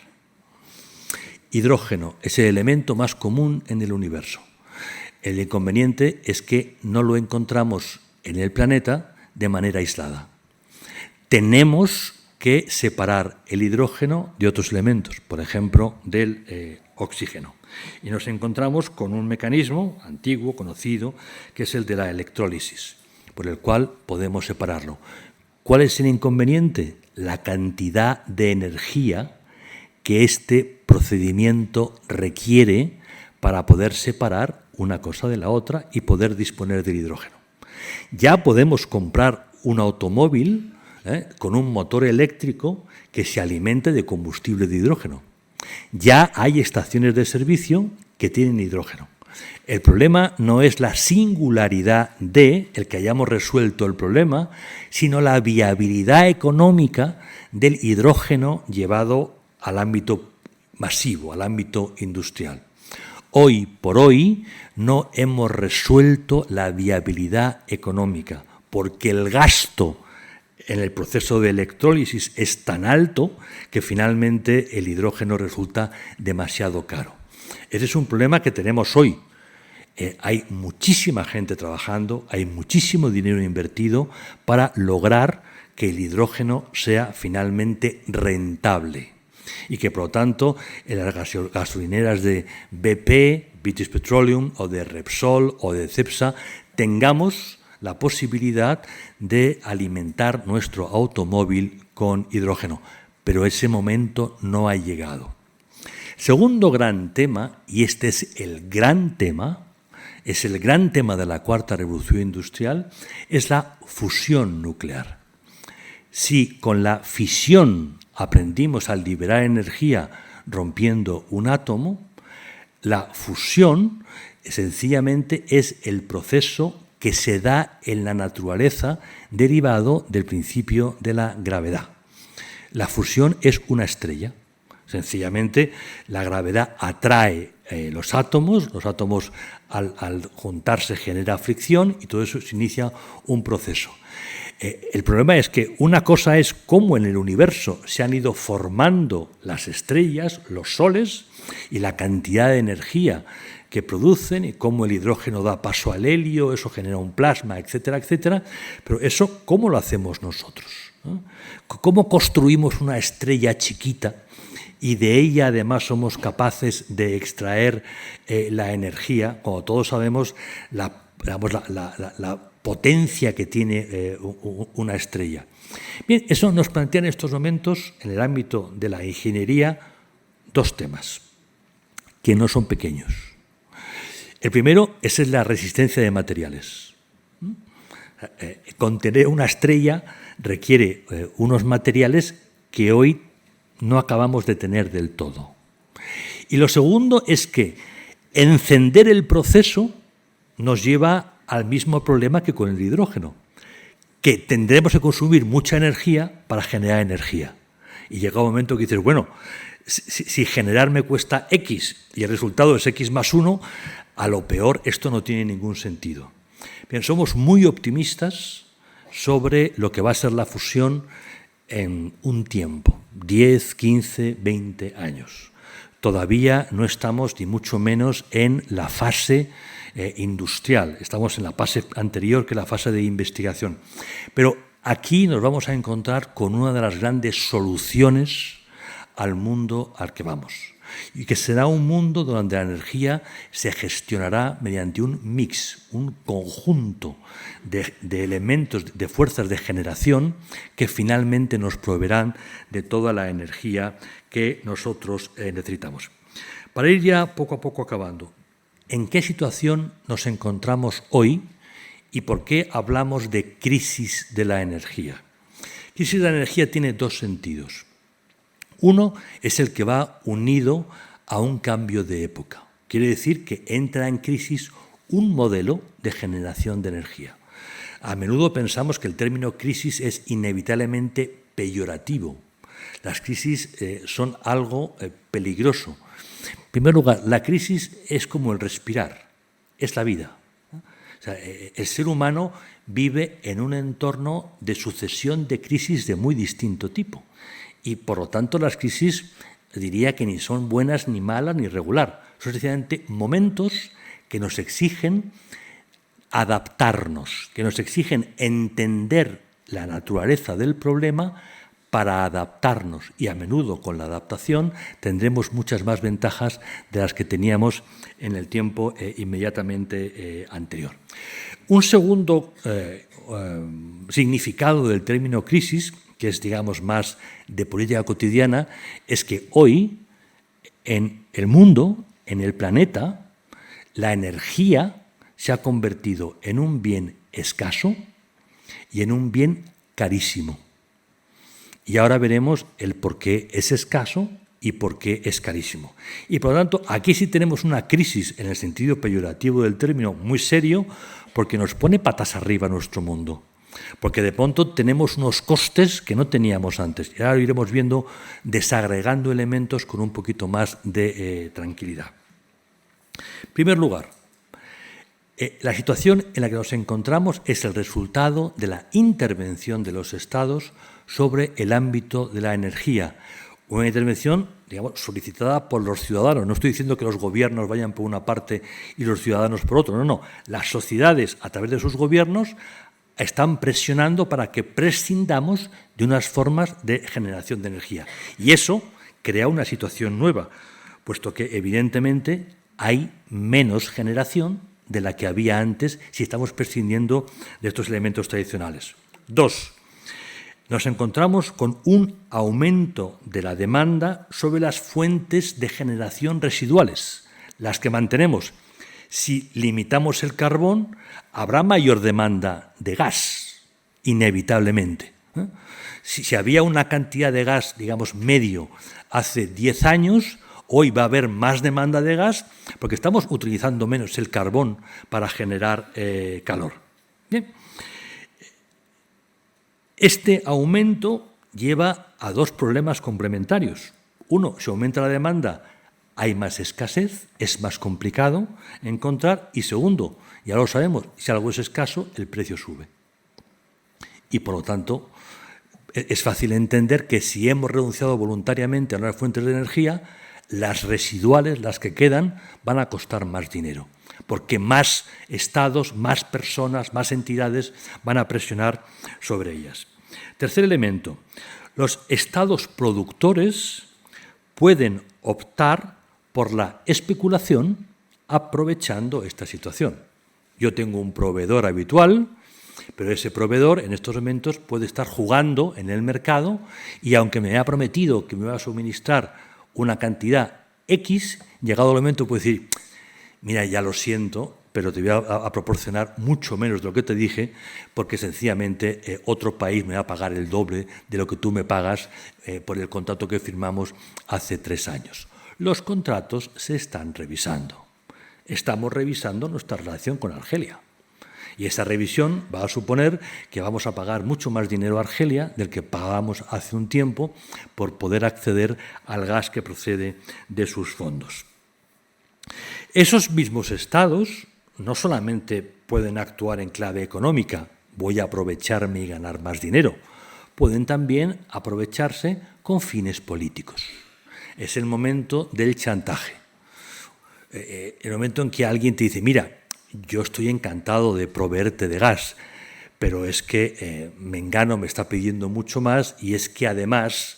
Hidrógeno es el elemento más común en el universo. El inconveniente es que no lo encontramos en el planeta de manera aislada. Tenemos que separar el hidrógeno de otros elementos, por ejemplo, del oxígeno. Y nos encontramos con un mecanismo antiguo, conocido, que es el de la electrólisis. por el cual podemos separarlo. ¿Cuál es el inconveniente? La cantidad de energía que este procedimiento requiere para poder separar una cosa de la otra y poder disponer del hidrógeno. Ya podemos comprar un automóvil con un motor eléctrico que se alimente de combustible de hidrógeno. Ya hay estaciones de servicio que tienen hidrógeno. El problema no es la singularidad de el que hayamos resuelto el problema, sino la viabilidad económica del hidrógeno llevado al ámbito masivo, al ámbito industrial. Hoy por hoy no hemos resuelto la viabilidad económica, porque el gasto en el proceso de electrólisis es tan alto que finalmente el hidrógeno resulta demasiado caro. Ese es un problema que tenemos hoy. Hay muchísima gente trabajando, hay muchísimo dinero invertido para lograr que el hidrógeno sea finalmente rentable y que, por lo tanto, en las gasolineras de BP, British Petroleum, o de Repsol, o de Cepsa, tengamos la posibilidad de alimentar nuestro automóvil con hidrógeno. Pero ese momento no ha llegado. Segundo gran tema, y este es el gran tema de la cuarta revolución industrial, es la fusión nuclear. Si con la fisión aprendimos a liberar energía rompiendo un átomo, la fusión sencillamente es el proceso que se da en la naturaleza derivado del principio de la gravedad. La fusión es una estrella. Sencillamente, la gravedad atrae los átomos al juntarse genera fricción y todo eso se inicia un proceso. El problema es que una cosa es cómo en el universo se han ido formando las estrellas, los soles, y la cantidad de energía que producen y cómo el hidrógeno da paso al helio, eso genera un plasma, etcétera, etcétera. Pero eso, ¿cómo lo hacemos nosotros? ¿Cómo construimos una estrella chiquita y de ella además somos capaces de extraer la energía, cuando todos sabemos la potencia que tiene una estrella? Bien, eso nos plantea en estos momentos, en el ámbito de la ingeniería, dos temas que no son pequeños. El primero es la resistencia de materiales. Contener una estrella requiere unos materiales que hoy no acabamos de tener del todo. Y lo segundo es que encender el proceso nos lleva al mismo problema que con el hidrógeno, que tendremos que consumir mucha energía para generar energía. Y llega un momento que dices, bueno, si generar me cuesta X y el resultado es X más 1, a lo peor esto no tiene ningún sentido. Bien, somos muy optimistas sobre lo que va a ser la fusión en un tiempo, 10, 15, 20 años. Todavía no estamos ni mucho menos en la fase industrial, estamos en la fase anterior que la fase de investigación. Pero aquí nos vamos a encontrar con una de las grandes soluciones al mundo al que vamos, y que será un mundo donde la energía se gestionará mediante un mix, un conjunto de elementos, de fuerzas de generación que finalmente nos proveerán de toda la energía que nosotros necesitamos. Para ir ya poco a poco acabando, ¿en qué situación nos encontramos hoy y por qué hablamos de crisis de la energía? Crisis de la energía tiene dos sentidos. Uno es el que va unido a un cambio de época. Quiere decir que entra en crisis un modelo de generación de energía. A menudo pensamos que el término crisis es inevitablemente peyorativo. Las crisis son algo peligroso. En primer lugar, la crisis es como el respirar, es la vida. O sea, el ser humano vive en un entorno de sucesión de crisis de muy distinto tipo. Y, por lo tanto, las crisis diría que ni son buenas, ni malas, ni regular. Son sencillamente momentos que nos exigen adaptarnos, que nos exigen entender la naturaleza del problema para adaptarnos, y a menudo con la adaptación tendremos muchas más ventajas de las que teníamos en el tiempo inmediatamente anterior. Un segundo significado del término crisis, que es, digamos, más de política cotidiana, es que hoy en el mundo, en el planeta, la energía se ha convertido en un bien escaso y en un bien carísimo. Y ahora veremos el por qué es escaso y por qué es carísimo. Y por lo tanto, aquí sí tenemos una crisis en el sentido peyorativo del término muy serio, porque nos pone patas arriba nuestro mundo. Porque de pronto tenemos unos costes que no teníamos antes. Y ahora lo iremos viendo desagregando elementos con un poquito más de tranquilidad. En primer lugar, la situación en la que nos encontramos es el resultado de la intervención de los Estados sobre el ámbito de la energía. Una intervención, digamos, solicitada por los ciudadanos. No estoy diciendo que los gobiernos vayan por una parte y los ciudadanos por otro. No, no. Las sociedades, a través de sus gobiernos, están presionando para que prescindamos de unas formas de generación de energía. Y eso crea una situación nueva, puesto que, evidentemente, hay menos generación de la que había antes si estamos prescindiendo de estos elementos tradicionales. 2. Nos encontramos con un aumento de la demanda sobre las fuentes de generación residuales, las que mantenemos. Si limitamos el carbón, habrá mayor demanda de gas, inevitablemente. Si había una cantidad de gas, digamos, medio hace 10 años, hoy va a haber más demanda de gas porque estamos utilizando menos el carbón para generar calor. Bien. Este aumento lleva a dos problemas complementarios. Uno, si aumenta la demanda, hay más escasez, es más complicado encontrar. Y segundo, ya lo sabemos, si algo es escaso, el precio sube. Y por lo tanto, es fácil entender que si hemos renunciado voluntariamente a nuevas fuentes de energía, las residuales, las que quedan, van a costar más dinero, porque más estados, más personas, más entidades van a presionar sobre ellas. Tercer elemento, los estados productores pueden optar por la especulación aprovechando esta situación. Yo tengo un proveedor habitual, pero ese proveedor en estos momentos puede estar jugando en el mercado y aunque me ha prometido que me va a suministrar una cantidad X, llegado el momento puede decir, mira, ya lo siento, pero te voy a proporcionar mucho menos de lo que te dije, porque sencillamente otro país me va a pagar el doble de lo que tú me pagas por el contrato que firmamos hace 3 años. Los contratos se están revisando. Estamos revisando nuestra relación con Argelia. Y esa revisión va a suponer que vamos a pagar mucho más dinero a Argelia del que pagábamos hace un tiempo por poder acceder al gas que procede de sus fondos. Esos mismos estados no solamente pueden actuar en clave económica, voy a aprovecharme y ganar más dinero, pueden también aprovecharse con fines políticos. Es el momento del chantaje. El momento en que alguien te dice, mira, yo estoy encantado de proveerte de gas, pero es que Mengano me está pidiendo mucho más y es que además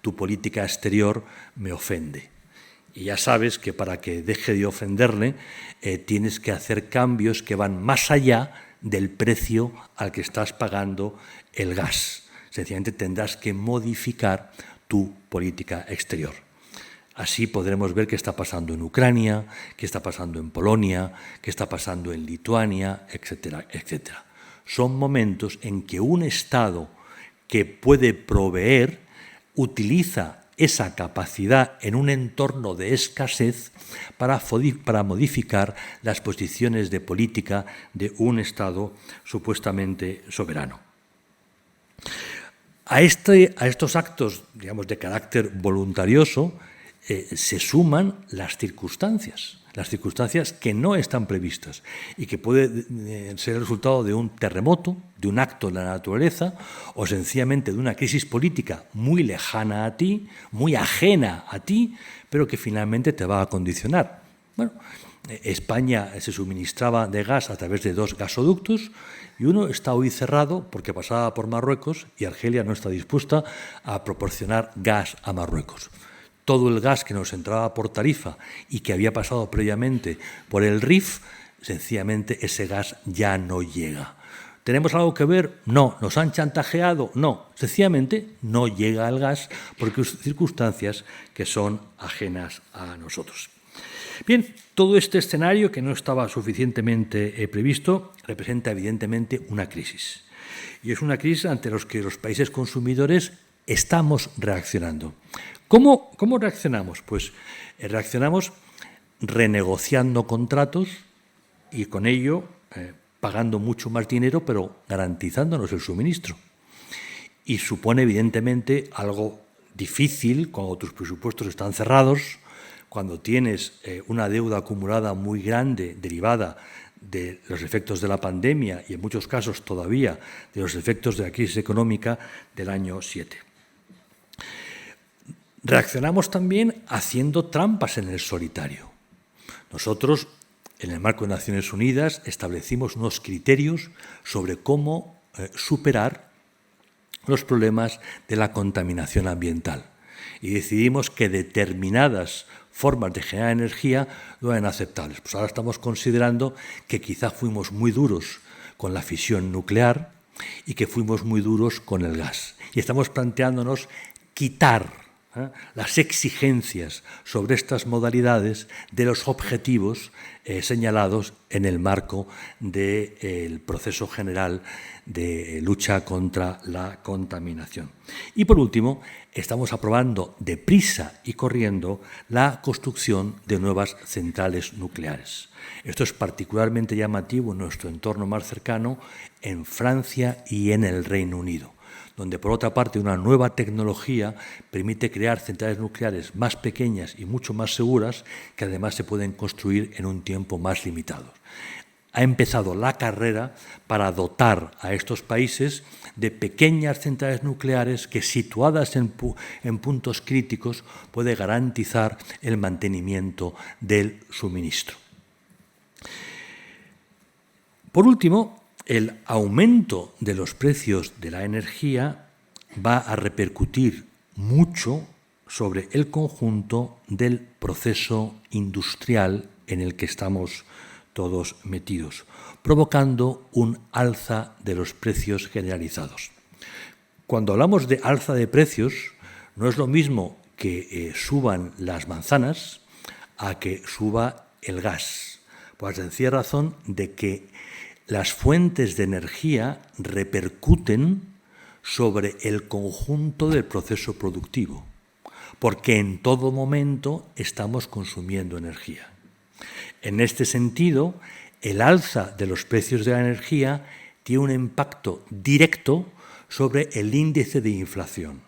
tu política exterior me ofende. Y ya sabes que para que deje de ofenderle tienes que hacer cambios que van más allá del precio al que estás pagando el gas. Sencillamente tendrás que modificar tu política exterior. Así podremos ver qué está pasando en Ucrania, qué está pasando en Polonia, qué está pasando en Lituania, etcétera, etcétera. Son momentos en que un Estado que puede proveer utiliza esa capacidad en un entorno de escasez para modificar las posiciones de política de un Estado supuestamente soberano. A estos actos, digamos, de carácter voluntarioso, se suman las circunstancias que no están previstas y que puede ser el resultado de un terremoto, de un acto de la naturaleza o sencillamente de una crisis política muy lejana a ti, muy ajena a ti, pero que finalmente te va a condicionar. Bueno, España se suministraba de gas a través de 2 gasoductos y uno está hoy cerrado porque pasaba por Marruecos y Argelia no está dispuesta a proporcionar gas a Marruecos. Todo el gas que nos entraba por Tarifa y que había pasado previamente por el Rif, sencillamente ese gas ya no llega. ¿Tenemos algo que ver? No. ¿Nos han chantajeado? No. Sencillamente no llega el gas porque circunstancias que son ajenas a nosotros. Bien, todo este escenario que no estaba suficientemente previsto representa evidentemente una crisis. Y es una crisis ante la que los países consumidores estamos reaccionando. ¿Cómo reaccionamos? Pues reaccionamos renegociando contratos y con ello pagando mucho más dinero, pero garantizándonos el suministro. Y supone evidentemente algo difícil cuando tus presupuestos están cerrados, cuando tienes una deuda acumulada muy grande derivada de los efectos de la pandemia y en muchos casos todavía de los efectos de la crisis económica del año 7. Reaccionamos también haciendo trampas en el solitario. Nosotros, en el marco de Naciones Unidas, establecimos unos criterios sobre cómo superar los problemas de la contaminación ambiental y decidimos que determinadas formas de generar energía no eran aceptables. Pues ahora estamos considerando que quizá fuimos muy duros con la fisión nuclear y que fuimos muy duros con el gas. Y estamos planteándonos quitar las exigencias sobre estas modalidades de los objetivos señalados en el marco del proceso general de lucha contra la contaminación. Y por último, estamos aprobando deprisa y corriendo la construcción de nuevas centrales nucleares. Esto es particularmente llamativo en nuestro entorno más cercano, en Francia y en el Reino Unido, donde por otra parte una nueva tecnología permite crear centrales nucleares más pequeñas y mucho más seguras que además se pueden construir en un tiempo más limitado. Ha empezado la carrera para dotar a estos países de pequeñas centrales nucleares que, situadas en puntos críticos, puede garantizar el mantenimiento del suministro. Por último, el aumento de los precios de la energía va a repercutir mucho sobre el conjunto del proceso industrial en el que estamos todos metidos, provocando un alza de los precios generalizados. Cuando hablamos de alza de precios, no es lo mismo que suban las manzanas a que suba el gas, por la sencilla razón de que las fuentes de energía repercuten sobre el conjunto del proceso productivo, porque en todo momento estamos consumiendo energía. En este sentido, el alza de los precios de la energía tiene un impacto directo sobre el índice de inflación.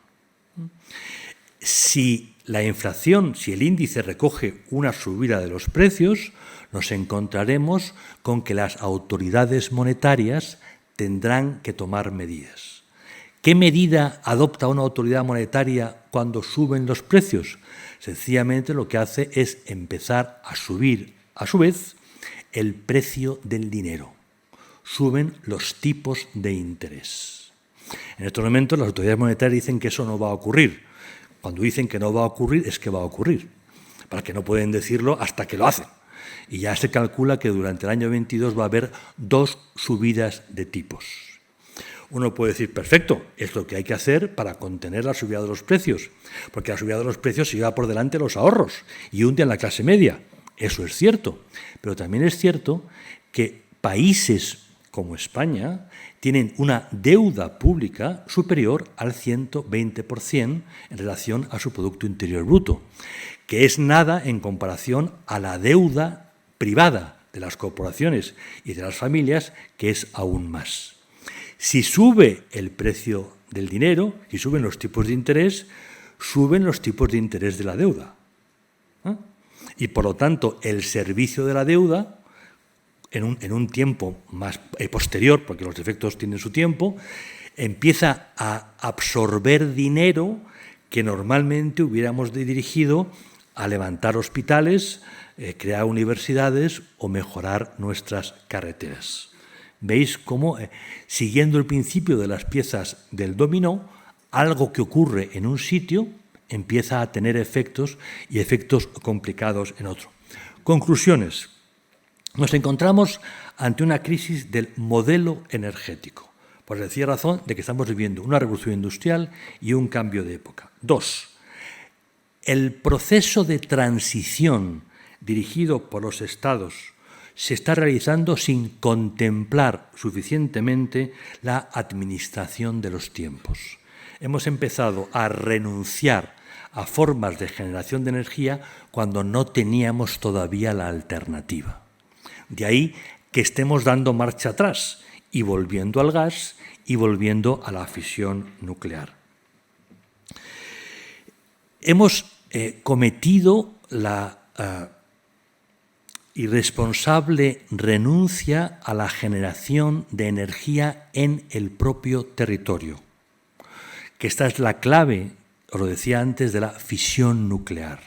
Si el índice recoge una subida de los precios, nos encontraremos con que las autoridades monetarias tendrán que tomar medidas. ¿Qué medida adopta una autoridad monetaria cuando suben los precios? Sencillamente lo que hace es empezar a subir, a su vez, el precio del dinero. Suben los tipos de interés. En estos momentos las autoridades monetarias dicen que eso no va a ocurrir. Cuando dicen que no va a ocurrir, es que va a ocurrir, para que no pueden decirlo hasta que lo hacen. Y ya se calcula que durante el año 22 va a haber 2 subidas de tipos. Uno puede decir, perfecto, es lo que hay que hacer para contener la subida de los precios, porque la subida de los precios se lleva por delante los ahorros y hunde a la clase media. Eso es cierto, pero también es cierto que países como España tienen una deuda pública superior al 120% en relación a su Producto Interior Bruto, que es nada en comparación a la deuda privada de las corporaciones y de las familias, que es aún más. Si sube el precio del dinero, si suben los tipos de interés, suben los tipos de interés de la deuda. Y por lo tanto, el servicio de la deuda, en un tiempo más posterior, porque los efectos tienen su tiempo, empieza a absorber dinero que normalmente hubiéramos dirigido a levantar hospitales, crear universidades o mejorar nuestras carreteras. Veis cómo, siguiendo el principio de las piezas del dominó, algo que ocurre en un sitio empieza a tener efectos y efectos complicados en otro. Conclusiones. Nos encontramos ante una crisis del modelo energético, por la sencilla razón de que estamos viviendo una revolución industrial y un cambio de época. 2. El proceso de transición dirigido por los Estados se está realizando sin contemplar suficientemente la administración de los tiempos. Hemos empezado a renunciar a formas de generación de energía cuando no teníamos todavía la alternativa. De ahí que estemos dando marcha atrás y volviendo al gas y volviendo a la fisión nuclear. Hemos cometido la irresponsable renuncia a la generación de energía en el propio territorio, que esta es la clave, os lo decía antes, de la fisión nuclear.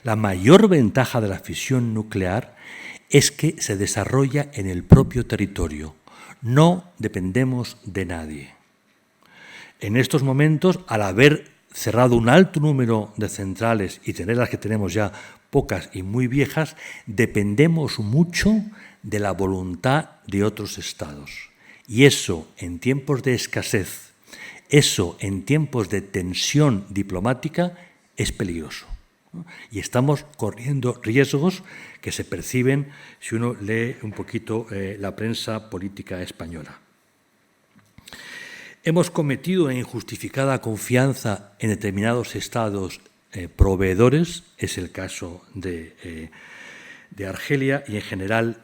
La mayor ventaja de la fisión nuclear es que se desarrolla en el propio territorio. No dependemos de nadie. En estos momentos, al haber cerrado un alto número de centrales y tener las que tenemos ya pocas y muy viejas, dependemos mucho de la voluntad de otros estados. Y eso, en tiempos de escasez, eso en tiempos de tensión diplomática, es peligroso. Y estamos corriendo riesgos que se perciben si uno lee un poquito la prensa política española. Hemos cometido una injustificada confianza en determinados estados proveedores, es el caso de Argelia, y en general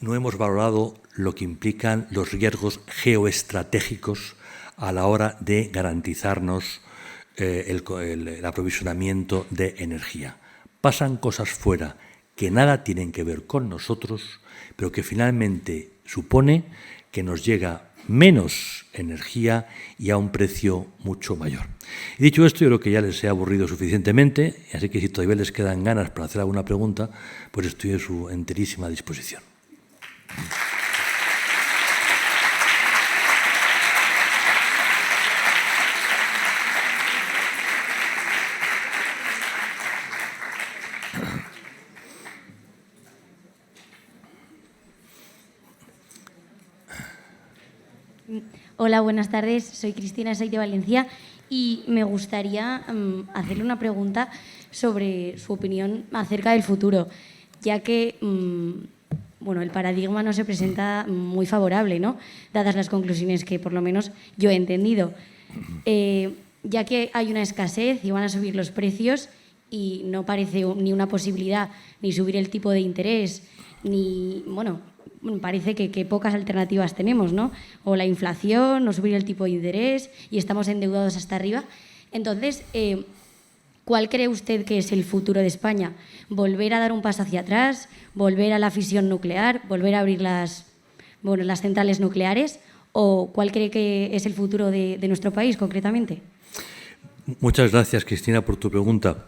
no hemos valorado lo que implican los riesgos geoestratégicos a la hora de garantizarnos el aprovisionamiento de energía. Pasan cosas fuera que nada tienen que ver con nosotros, pero que finalmente supone que nos llega menos energía y a un precio mucho mayor. Y dicho esto, yo creo que ya les he aburrido suficientemente, así que si todavía les quedan ganas para hacer alguna pregunta, pues estoy a su enterísima disposición. Hola, buenas tardes. Soy Cristina, soy de Valencia y me gustaría hacerle una pregunta sobre su opinión acerca del futuro, ya que bueno, el paradigma no se presenta muy favorable, ¿no? Dadas las conclusiones que por lo menos yo he entendido. Ya que hay una escasez y van a subir los precios y no parece ni una posibilidad ni subir el tipo de interés, ni, bueno, parece que pocas alternativas tenemos, ¿no? O la inflación, o subir el tipo de interés, y estamos endeudados hasta arriba. Entonces, ¿cuál cree usted que es el futuro de España? ¿Volver a dar un paso hacia atrás? ¿Volver a la fisión nuclear? ¿Volver a abrir las centrales nucleares? ¿O cuál cree que es el futuro de nuestro país, concretamente? Muchas gracias, Cristina, por tu pregunta.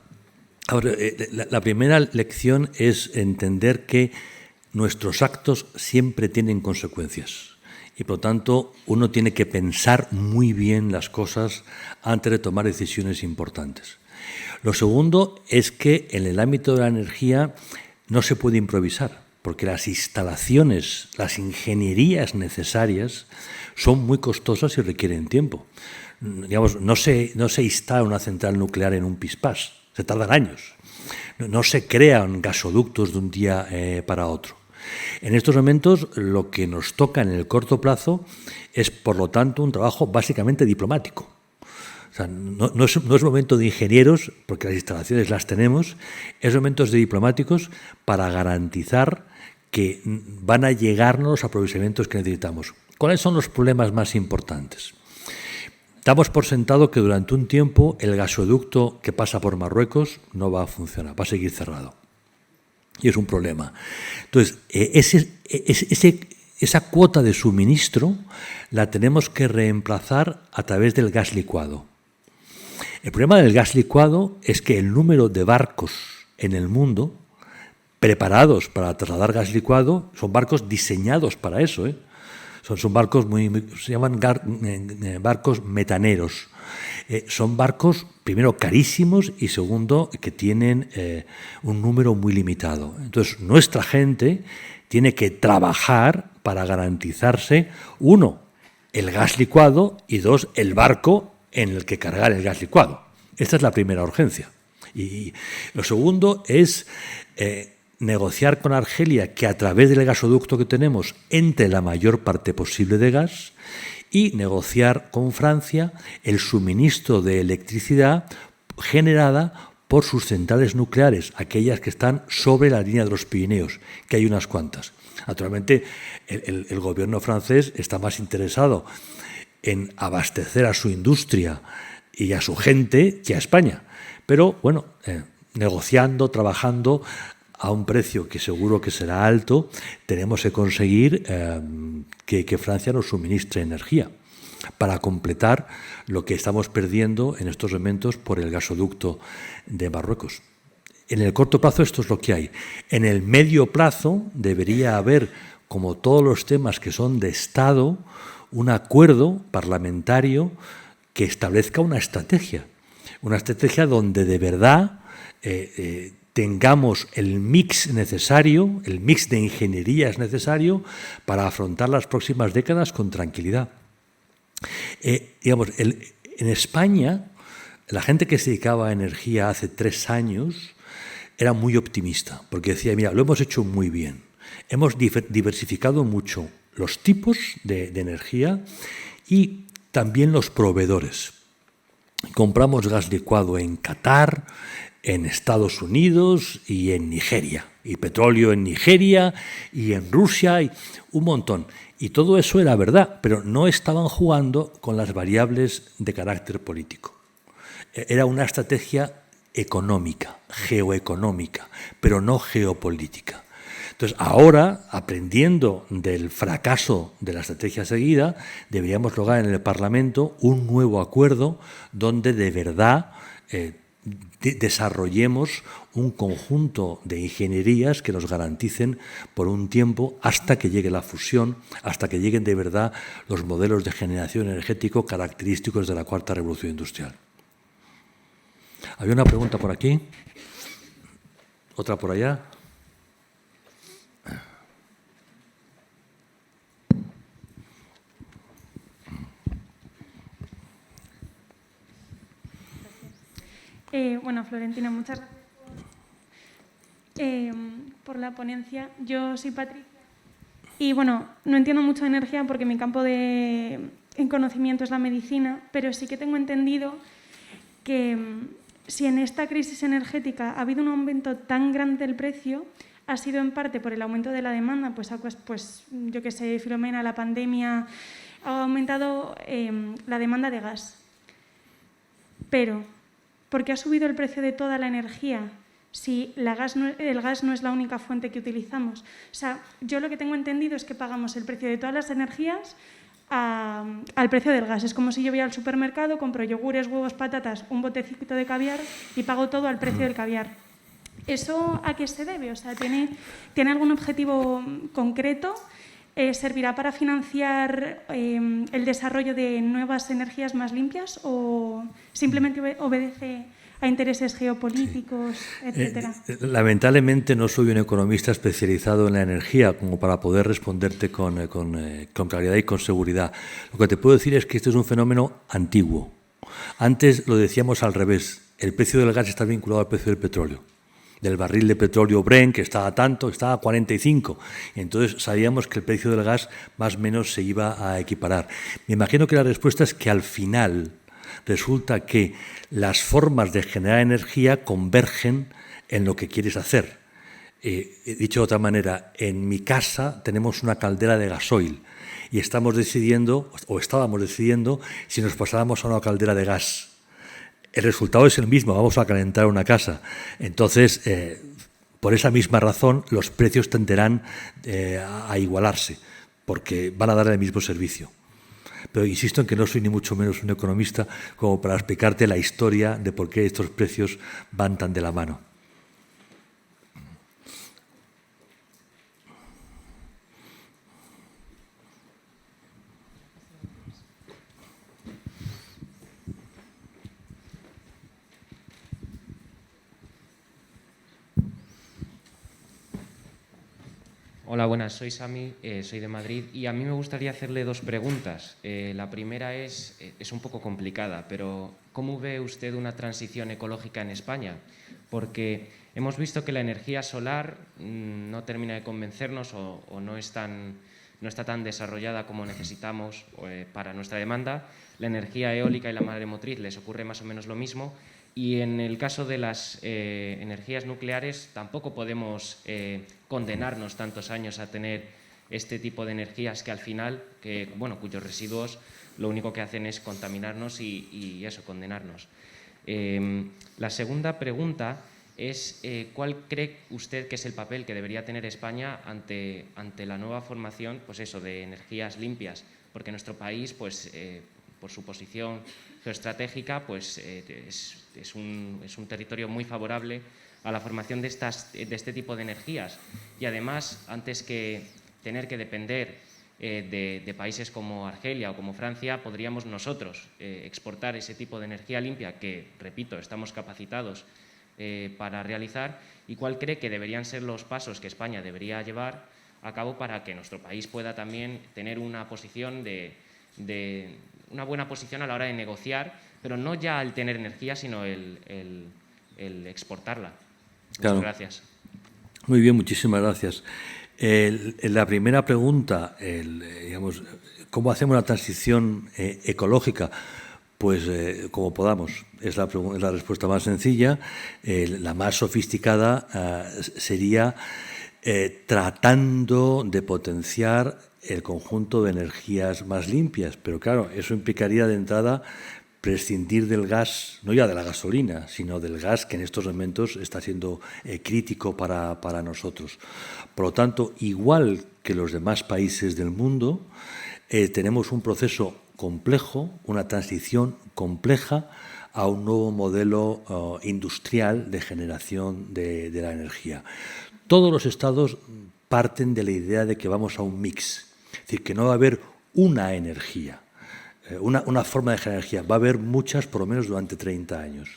Ahora, la primera lección es entender que nuestros actos siempre tienen consecuencias y, por lo tanto, uno tiene que pensar muy bien las cosas antes de tomar decisiones importantes. Lo segundo es que en el ámbito de la energía no se puede improvisar, porque las instalaciones, las ingenierías necesarias son muy costosas y requieren tiempo. Digamos, no se instala una central nuclear en un pispás, se tardan años. No se crean gasoductos de un día para otro. En estos momentos lo que nos toca en el corto plazo es, por lo tanto, un trabajo básicamente diplomático. O sea, no es momento de ingenieros, porque las instalaciones las tenemos, es momento de diplomáticos para garantizar que van a llegarnos los aprovisionamientos que necesitamos. ¿Cuáles son los problemas más importantes? Damos por sentado que durante un tiempo el gasoducto que pasa por Marruecos no va a funcionar, va a seguir cerrado. Y es un problema. Entonces, esa cuota de suministro la tenemos que reemplazar a través del gas licuado. El problema del gas licuado es que el número de barcos en el mundo preparados para trasladar gas licuado son barcos diseñados para eso, ¿eh? Son barcos se llaman barcos metaneros. Son barcos, primero, carísimos y segundo, que tienen un número muy limitado. Entonces, nuestra gente tiene que trabajar para garantizarse, uno, el gas licuado y dos, el barco en el que cargar el gas licuado. Esta es la primera urgencia. Y lo segundo es negociar con Argelia que a través del gasoducto que tenemos entre la mayor parte posible de gas y negociar con Francia el suministro de electricidad generada por sus centrales nucleares, aquellas que están sobre la línea de los Pirineos, que hay unas cuantas. Naturalmente, el gobierno francés está más interesado en abastecer a su industria y a su gente que a España. Pero, bueno, negociando, trabajando a un precio que seguro que será alto, tenemos que conseguir que Francia nos suministre energía para completar lo que estamos perdiendo en estos momentos por el gasoducto de Marruecos. En el corto plazo esto es lo que hay. En el medio plazo debería haber, como todos los temas que son de Estado, un acuerdo parlamentario que establezca una estrategia donde de verdad tengamos el mix necesario, el mix de ingenierías necesario para afrontar las próximas décadas con tranquilidad. En España, la gente que se dedicaba a energía hace 3 años era muy optimista, porque decía, mira, lo hemos hecho muy bien, hemos diversificado mucho los tipos de energía y también los proveedores. Compramos gas licuado en Qatar, en Estados Unidos y en Nigeria, y petróleo en Nigeria y en Rusia, y un montón. Y todo eso era verdad, pero no estaban jugando con las variables de carácter político. Era una estrategia económica, geoeconómica, pero no geopolítica. Entonces, ahora, aprendiendo del fracaso de la estrategia seguida, deberíamos lograr en el Parlamento un nuevo acuerdo donde de verdad desarrollemos un conjunto de ingenierías que nos garanticen por un tiempo hasta que llegue la fusión, hasta que lleguen de verdad los modelos de generación energético característicos de la cuarta revolución industrial. Había una pregunta por aquí, otra por allá. Bueno, Florentina, muchas gracias por la ponencia. Yo soy Patricia y, bueno, no entiendo mucho de energía porque mi campo en conocimiento es la medicina, pero sí que tengo entendido que si en esta crisis energética ha habido un aumento tan grande del precio, ha sido en parte por el aumento de la demanda, pues yo que sé, Filomena, la pandemia, ha aumentado la demanda de gas. Pero ¿por qué ha subido el precio de toda la energía si el gas no es la única fuente que utilizamos? O sea, yo lo que tengo entendido es que pagamos el precio de todas las energías al precio del gas. Es como si yo voy al supermercado, compro yogures, huevos, patatas, un botecito de caviar y pago todo al precio del caviar. ¿Eso a qué se debe? O sea, ¿tiene algún objetivo concreto? ¿Servirá para financiar el desarrollo de nuevas energías más limpias o simplemente obedece a intereses geopolíticos, etcétera? Lamentablemente no soy un economista especializado en la energía como para poder responderte con claridad y con seguridad. Lo que te puedo decir es que este es un fenómeno antiguo. Antes lo decíamos al revés. El precio del gas está vinculado al precio del petróleo. Del barril de petróleo Brent, que estaba a 45. Entonces sabíamos que el precio del gas más o menos se iba a equiparar. Me imagino que la respuesta es que al final resulta que las formas de generar energía convergen en lo que quieres hacer. Dicho de otra manera, en mi casa tenemos una caldera de gasoil y estábamos decidiendo si nos pasábamos a una caldera de gas. El resultado es el mismo, vamos a calentar una casa. Entonces, por esa misma razón, los precios tenderán a igualarse, porque van a dar el mismo servicio. pero insisto en que no soy ni mucho menos un economista como para explicarte la historia de por qué estos precios van tan de la mano. Hola, buenas, soy Sami, soy de Madrid y a mí me gustaría hacerle dos preguntas. La primera es un poco complicada, pero ¿cómo ve usted una transición ecológica en España? Porque hemos visto que la energía solar no termina de convencernos o no está tan desarrollada como necesitamos para nuestra demanda. La energía eólica y la maremotriz les ocurre más o menos lo mismo. Y en el caso de las energías nucleares tampoco podemos condenarnos tantos años a tener este tipo de energías que al final, cuyos residuos lo único que hacen es contaminarnos y eso, condenarnos. La segunda pregunta es ¿cuál cree usted que es el papel que debería tener España ante la nueva formación de energías limpias? Porque nuestro país, por su posición geoestratégica, es un territorio muy favorable a la formación de este tipo de energías. Y además, antes que tener que depender de países como Argelia o como Francia, podríamos nosotros exportar ese tipo de energía limpia que, repito, estamos capacitados para realizar. ¿Y cuál cree que deberían ser los pasos que España debería llevar a cabo para que nuestro país pueda también tener una posición una buena posición a la hora de negociar, pero no ya el tener energía, sino el exportarla? Claro. Muchas gracias. Muy bien, muchísimas gracias. La primera pregunta, ¿cómo hacemos una transición ecológica? Pues como podamos. Es la respuesta más sencilla. La más sofisticada sería tratando de potenciar el conjunto de energías más limpias. Pero claro, eso implicaría de entrada prescindir del gas, no ya de la gasolina, sino del gas que en estos momentos está siendo crítico para nosotros. Por lo tanto, igual que los demás países del mundo, tenemos un proceso complejo, una transición compleja a un nuevo modelo industrial de generación de la energía. Todos los estados parten de la idea de que vamos a un mix, es decir, que no va a haber una energía, una forma de generar energía, va a haber muchas, por lo menos durante 30 años.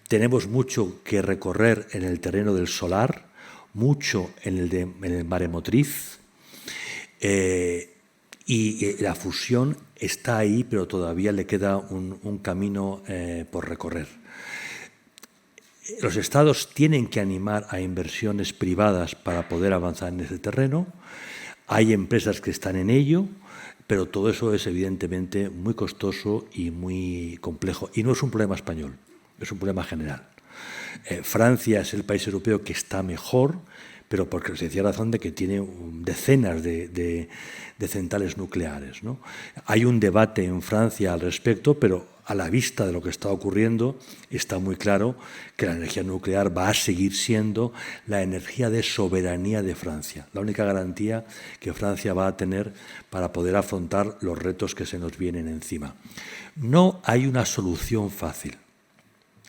Tenemos mucho que recorrer en el terreno del solar, mucho en el maremotriz, y la fusión está ahí, pero todavía le queda un camino por recorrer. Los estados tienen que animar a inversiones privadas para poder avanzar en ese terreno. Hay empresas que están en ello, pero todo eso es evidentemente muy costoso y muy complejo. Y no es un problema español, es un problema general. Francia es el país europeo que está mejor, pero por la sencilla razón de que tiene decenas de centrales nucleares, ¿no? Hay un debate en Francia al respecto, pero a la vista de lo que está ocurriendo está muy claro que la energía nuclear va a seguir siendo la energía de soberanía de Francia, la única garantía que Francia va a tener para poder afrontar los retos que se nos vienen encima. No hay una solución fácil.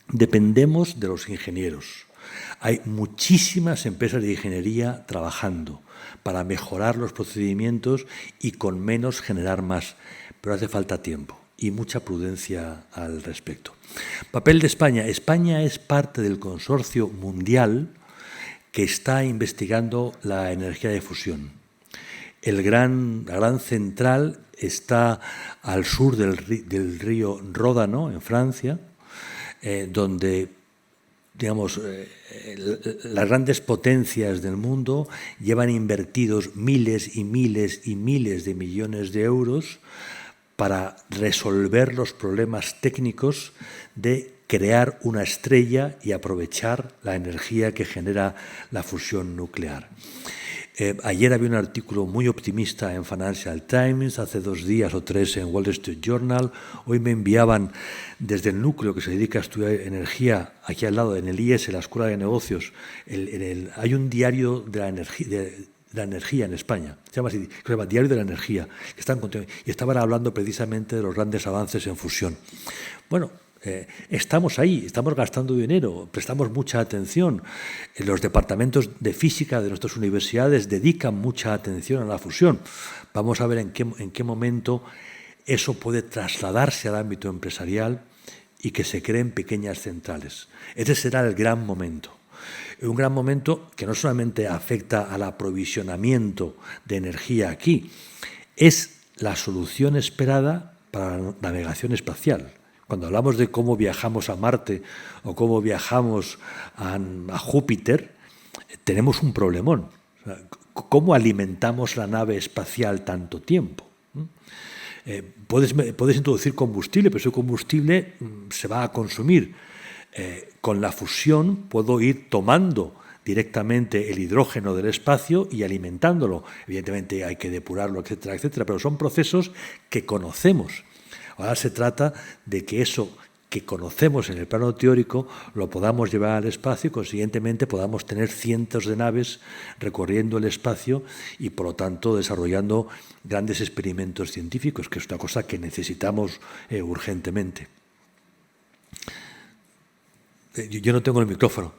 Dependemos de los ingenieros. Hay muchísimas empresas de ingeniería trabajando para mejorar los procedimientos y con menos generar más, pero hace falta tiempo y mucha prudencia al respecto. Papel de España. España es parte del consorcio mundial que está investigando la energía de fusión. La gran central está al sur del río Ródano, en Francia, donde las grandes potencias del mundo llevan invertidos miles y miles y miles de millones de euros para resolver los problemas técnicos de crear una estrella y aprovechar la energía que genera la fusión nuclear. Ayer había un artículo muy optimista en Financial Times, hace 2 días o 3 en Wall Street Journal. Hoy me enviaban desde el núcleo que se dedica a estudiar energía, aquí al lado, en el IES, la Escuela de Negocios, hay un diario de la energía, la energía en España, se llama Diario de la Energía, que están y estaban hablando precisamente de los grandes avances en fusión. Bueno, estamos ahí, estamos gastando dinero, prestamos mucha atención. Los departamentos de física de nuestras universidades dedican mucha atención a la fusión. Vamos a ver en qué momento eso puede trasladarse al ámbito empresarial y que se creen pequeñas centrales. Ese será el gran momento. Un gran momento que no solamente afecta al aprovisionamiento de energía aquí, es la solución esperada para la navegación espacial. Cuando hablamos de cómo viajamos a Marte o cómo viajamos a Júpiter, tenemos un problemón. O sea, ¿cómo alimentamos la nave espacial tanto tiempo? Puedes introducir combustible, pero ese combustible se va a consumir. Con la fusión puedo ir tomando directamente el hidrógeno del espacio y alimentándolo. Evidentemente hay que depurarlo, etcétera, etcétera, pero son procesos que conocemos. Ahora se trata de que eso que conocemos en el plano teórico lo podamos llevar al espacio y, consiguientemente, podamos tener cientos de naves recorriendo el espacio y, por lo tanto, desarrollando grandes experimentos científicos, que es una cosa que necesitamos urgentemente. Yo no tengo el micrófono.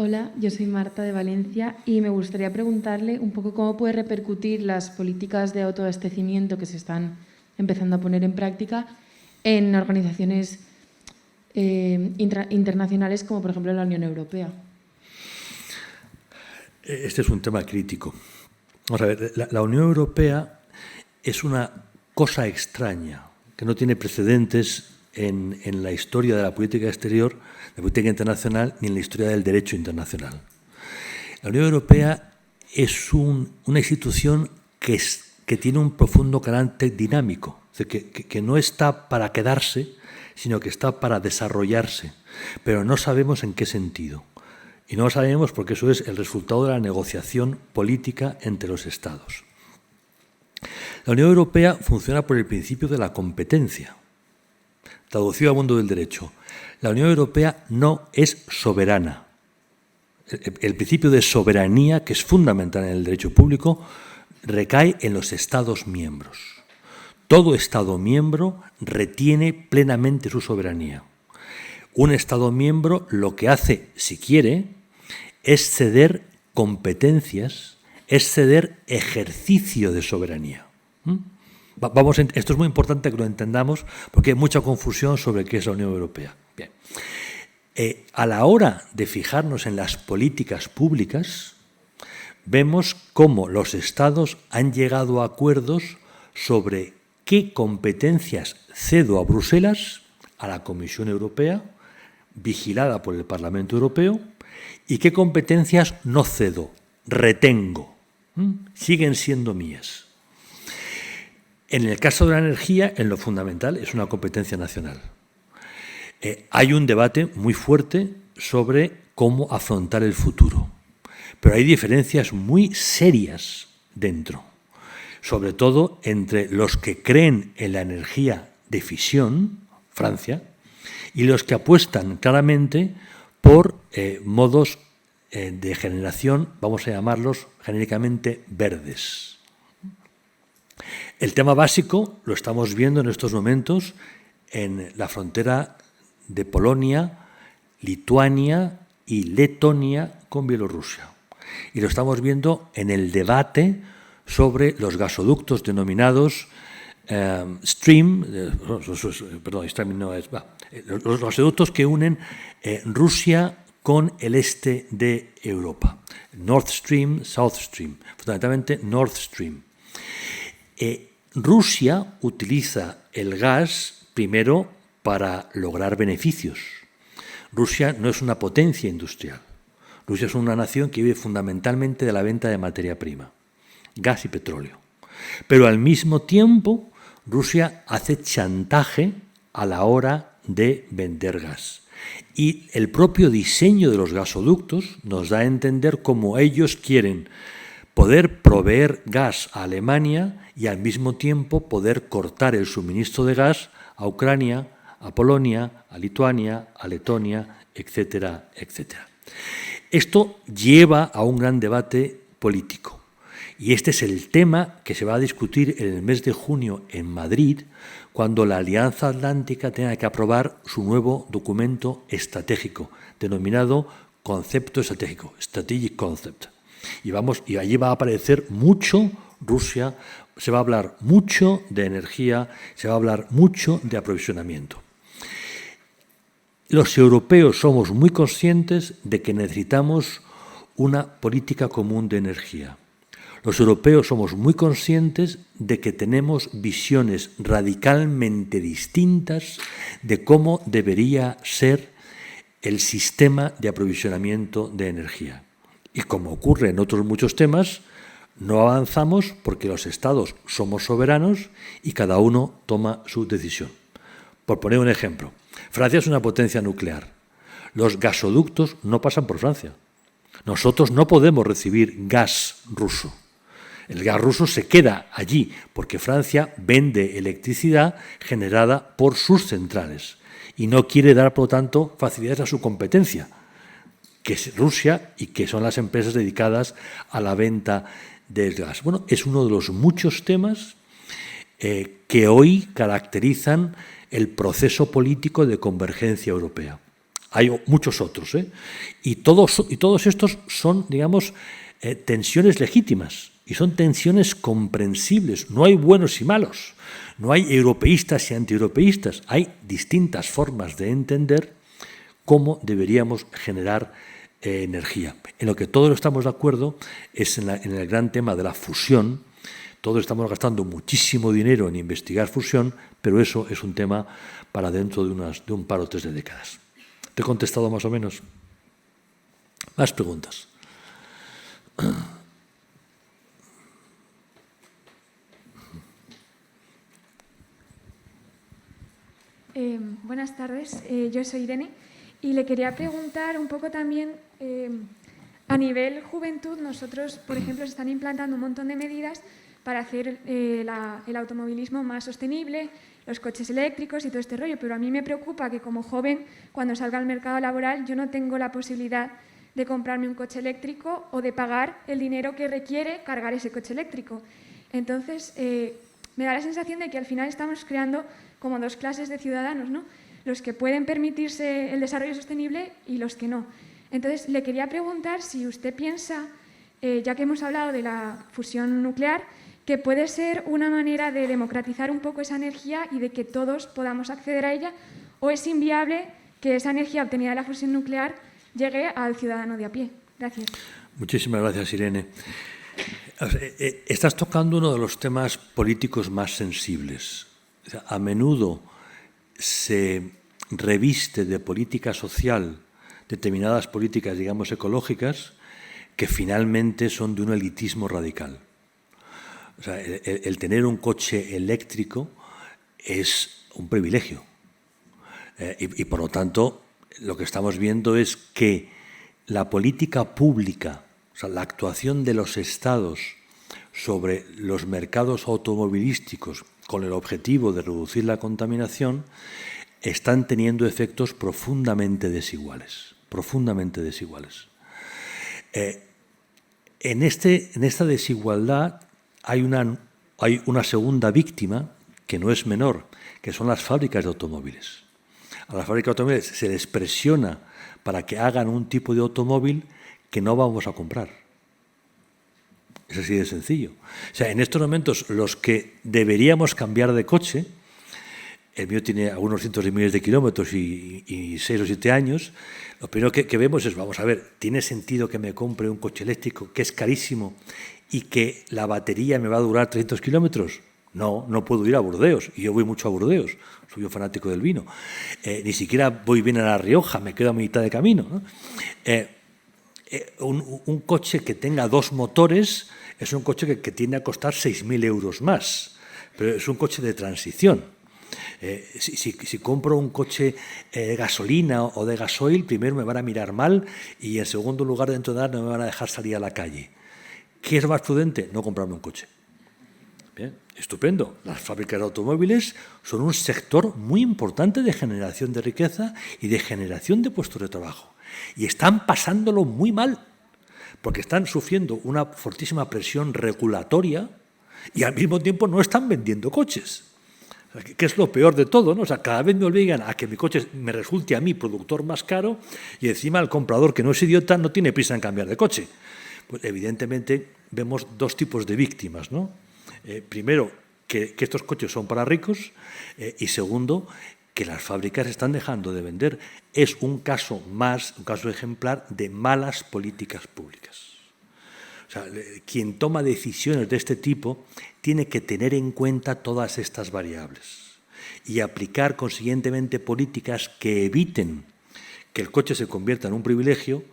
Hola, yo soy Marta de Valencia y me gustaría preguntarle un poco cómo puede repercutir las políticas de autoabastecimiento que se están empezando a poner en práctica en organizaciones internacionales como, por ejemplo, la Unión Europea. Este es un tema crítico. Vamos a ver, la Unión Europea es una cosa extraña que no tiene precedentes en la historia de la política exterior, de la política internacional, ni en la historia del derecho internacional. La Unión Europea es una institución que tiene un profundo carácter dinámico, es decir, que no está para quedarse, sino que está para desarrollarse, pero no sabemos en qué sentido. Y no lo sabemos porque eso es el resultado de la negociación política entre los Estados. La Unión Europea funciona por el principio de la competencia. Traducido al mundo del derecho, la Unión Europea no es soberana. El principio de soberanía, que es fundamental en el derecho público, recae en los Estados miembros. Todo Estado miembro retiene plenamente su soberanía. Un Estado miembro lo que hace, si quiere, es ceder competencias, es ceder ejercicio de soberanía. Esto es muy importante que lo entendamos porque hay mucha confusión sobre qué es la Unión Europea. Bien. A la hora de fijarnos en las políticas públicas, vemos cómo los Estados han llegado a acuerdos sobre qué competencias cedo a Bruselas, a la Comisión Europea, vigilada por el Parlamento Europeo, y qué competencias no cedo, retengo, siguen siendo mías. En el caso de la energía, en lo fundamental, es una competencia nacional. Hay un debate muy fuerte sobre cómo afrontar el futuro, pero hay diferencias muy serias dentro, sobre todo entre los que creen en la energía de fisión, Francia, y los que apuestan claramente por modos de generación, vamos a llamarlos genéricamente verdes. El tema básico lo estamos viendo en estos momentos en la frontera de Polonia, Lituania y Letonia con Bielorrusia. Y lo estamos viendo en el debate sobre los gasoductos denominados los gasoductos que unen Rusia con el este de Europa. Nord Stream, South Stream, fundamentalmente Nord Stream. Rusia utiliza el gas primero para lograr beneficios. Rusia no es una potencia industrial. Rusia es una nación que vive fundamentalmente de la venta de materia prima, gas y petróleo. Pero al mismo tiempo, Rusia hace chantaje a la hora de vender gas. Y el propio diseño de los gasoductos nos da a entender cómo ellos quieren poder proveer gas a Alemania y al mismo tiempo poder cortar el suministro de gas a Ucrania, a Polonia, a Lituania, a Letonia, etcétera, etcétera. Esto lleva a un gran debate político. Y este es el tema que se va a discutir en el mes de junio en Madrid, cuando la Alianza Atlántica tenga que aprobar su nuevo documento estratégico, denominado Concepto Estratégico, Strategic Concept. Y allí va a aparecer mucho Rusia, se va a hablar mucho de energía, se va a hablar mucho de aprovisionamiento. Los europeos somos muy conscientes de que necesitamos una política común de energía. Los europeos somos muy conscientes de que tenemos visiones radicalmente distintas de cómo debería ser el sistema de aprovisionamiento de energía. Y como ocurre en otros muchos temas, no avanzamos porque los estados somos soberanos y cada uno toma su decisión. Por poner un ejemplo, Francia es una potencia nuclear. Los gasoductos no pasan por Francia. Nosotros no podemos recibir gas ruso. El gas ruso se queda allí porque Francia vende electricidad generada por sus centrales y no quiere dar, por lo tanto, facilidades a su competencia, que es Rusia y que son las empresas dedicadas a la venta del gas. Bueno, es uno de los muchos temas que hoy caracterizan el proceso político de convergencia europea. Hay muchos otros, y todos estos son, digamos, tensiones legítimas y son tensiones comprensibles. No hay buenos y malos, no hay europeístas y antieuropeístas, hay distintas formas de entender cómo deberíamos generar energía. En lo que todos estamos de acuerdo es en el gran tema de la fusión. Todos estamos gastando muchísimo dinero en investigar fusión, pero eso es un tema para dentro de un par o tres de décadas. ¿Te he contestado más o menos? Más preguntas. Buenas tardes, yo soy Irene y le quería preguntar un poco también, a nivel juventud, nosotros, por ejemplo, se están implantando un montón de medidas para hacer el automovilismo más sostenible, los coches eléctricos y todo este rollo, pero a mí me preocupa que como joven, cuando salga al mercado laboral, yo no tengo la posibilidad de comprarme un coche eléctrico o de pagar el dinero que requiere cargar ese coche eléctrico. Entonces, me da la sensación de que al final estamos creando como dos clases de ciudadanos, ¿no? Los que pueden permitirse el desarrollo sostenible y los que no. Entonces, le quería preguntar si usted piensa, ya que hemos hablado de la fusión nuclear, que puede ser una manera de democratizar un poco esa energía y de que todos podamos acceder a ella, o es inviable que esa energía obtenida de la fusión nuclear llegue al ciudadano de a pie. Gracias. Muchísimas gracias, Irene. Estás tocando uno de los temas políticos más sensibles. O sea, a menudo se reviste de política social determinadas políticas, digamos, ecológicas, que finalmente son de un elitismo radical. O sea, el tener un coche eléctrico es un privilegio. Y por lo tanto, lo que estamos viendo es que la política pública, o sea, la actuación de los estados sobre los mercados automovilísticos con el objetivo de reducir la contaminación, están teniendo efectos profundamente desiguales. Profundamente desiguales. En esta desigualdad hay una segunda víctima que no es menor, que son las fábricas de automóviles. A las fábricas de automóviles se les presiona para que hagan un tipo de automóvil que no vamos a comprar. Es así de sencillo. O sea, en estos momentos los que deberíamos cambiar de coche, el mío tiene algunos cientos de miles de kilómetros y 6 o 7 años, lo primero que vemos es, vamos a ver, ¿tiene sentido que me compre un coche eléctrico que es carísimo y que la batería me va a durar 300 kilómetros? No, no puedo ir a Burdeos, y yo voy mucho a Burdeos, soy un fanático del vino. Ni siquiera voy bien a La Rioja, me quedo a mitad de camino, ¿no? Un coche que tenga 2 motores es un coche que tiende a costar 6.000 euros más, pero es un coche de transición. Si compro un coche de gasolina o de gasoil, primero me van a mirar mal y en segundo lugar, dentro de nada, no me van a dejar salir a la calle. ¿Qué es más prudente? No comprarme un coche. Bien, estupendo. Las fábricas de automóviles son un sector muy importante de generación de riqueza y de generación de puestos de trabajo. Y están pasándolo muy mal, porque están sufriendo una fortísima presión regulatoria y al mismo tiempo no están vendiendo coches. O sea, que es lo peor de todo, ¿no? O sea, cada vez me obligan a que mi coche me resulte a mí productor más caro y encima el comprador, que no es idiota, no tiene prisa en cambiar de coche. Pues evidentemente vemos dos tipos de víctimas, ¿no? Primero, que estos coches son para ricos y segundo, que las fábricas están dejando de vender. Es un caso más, un caso ejemplar de malas políticas públicas. O sea, quien toma decisiones de este tipo tiene que tener en cuenta todas estas variables y aplicar consiguientemente políticas que eviten que el coche se convierta en un privilegio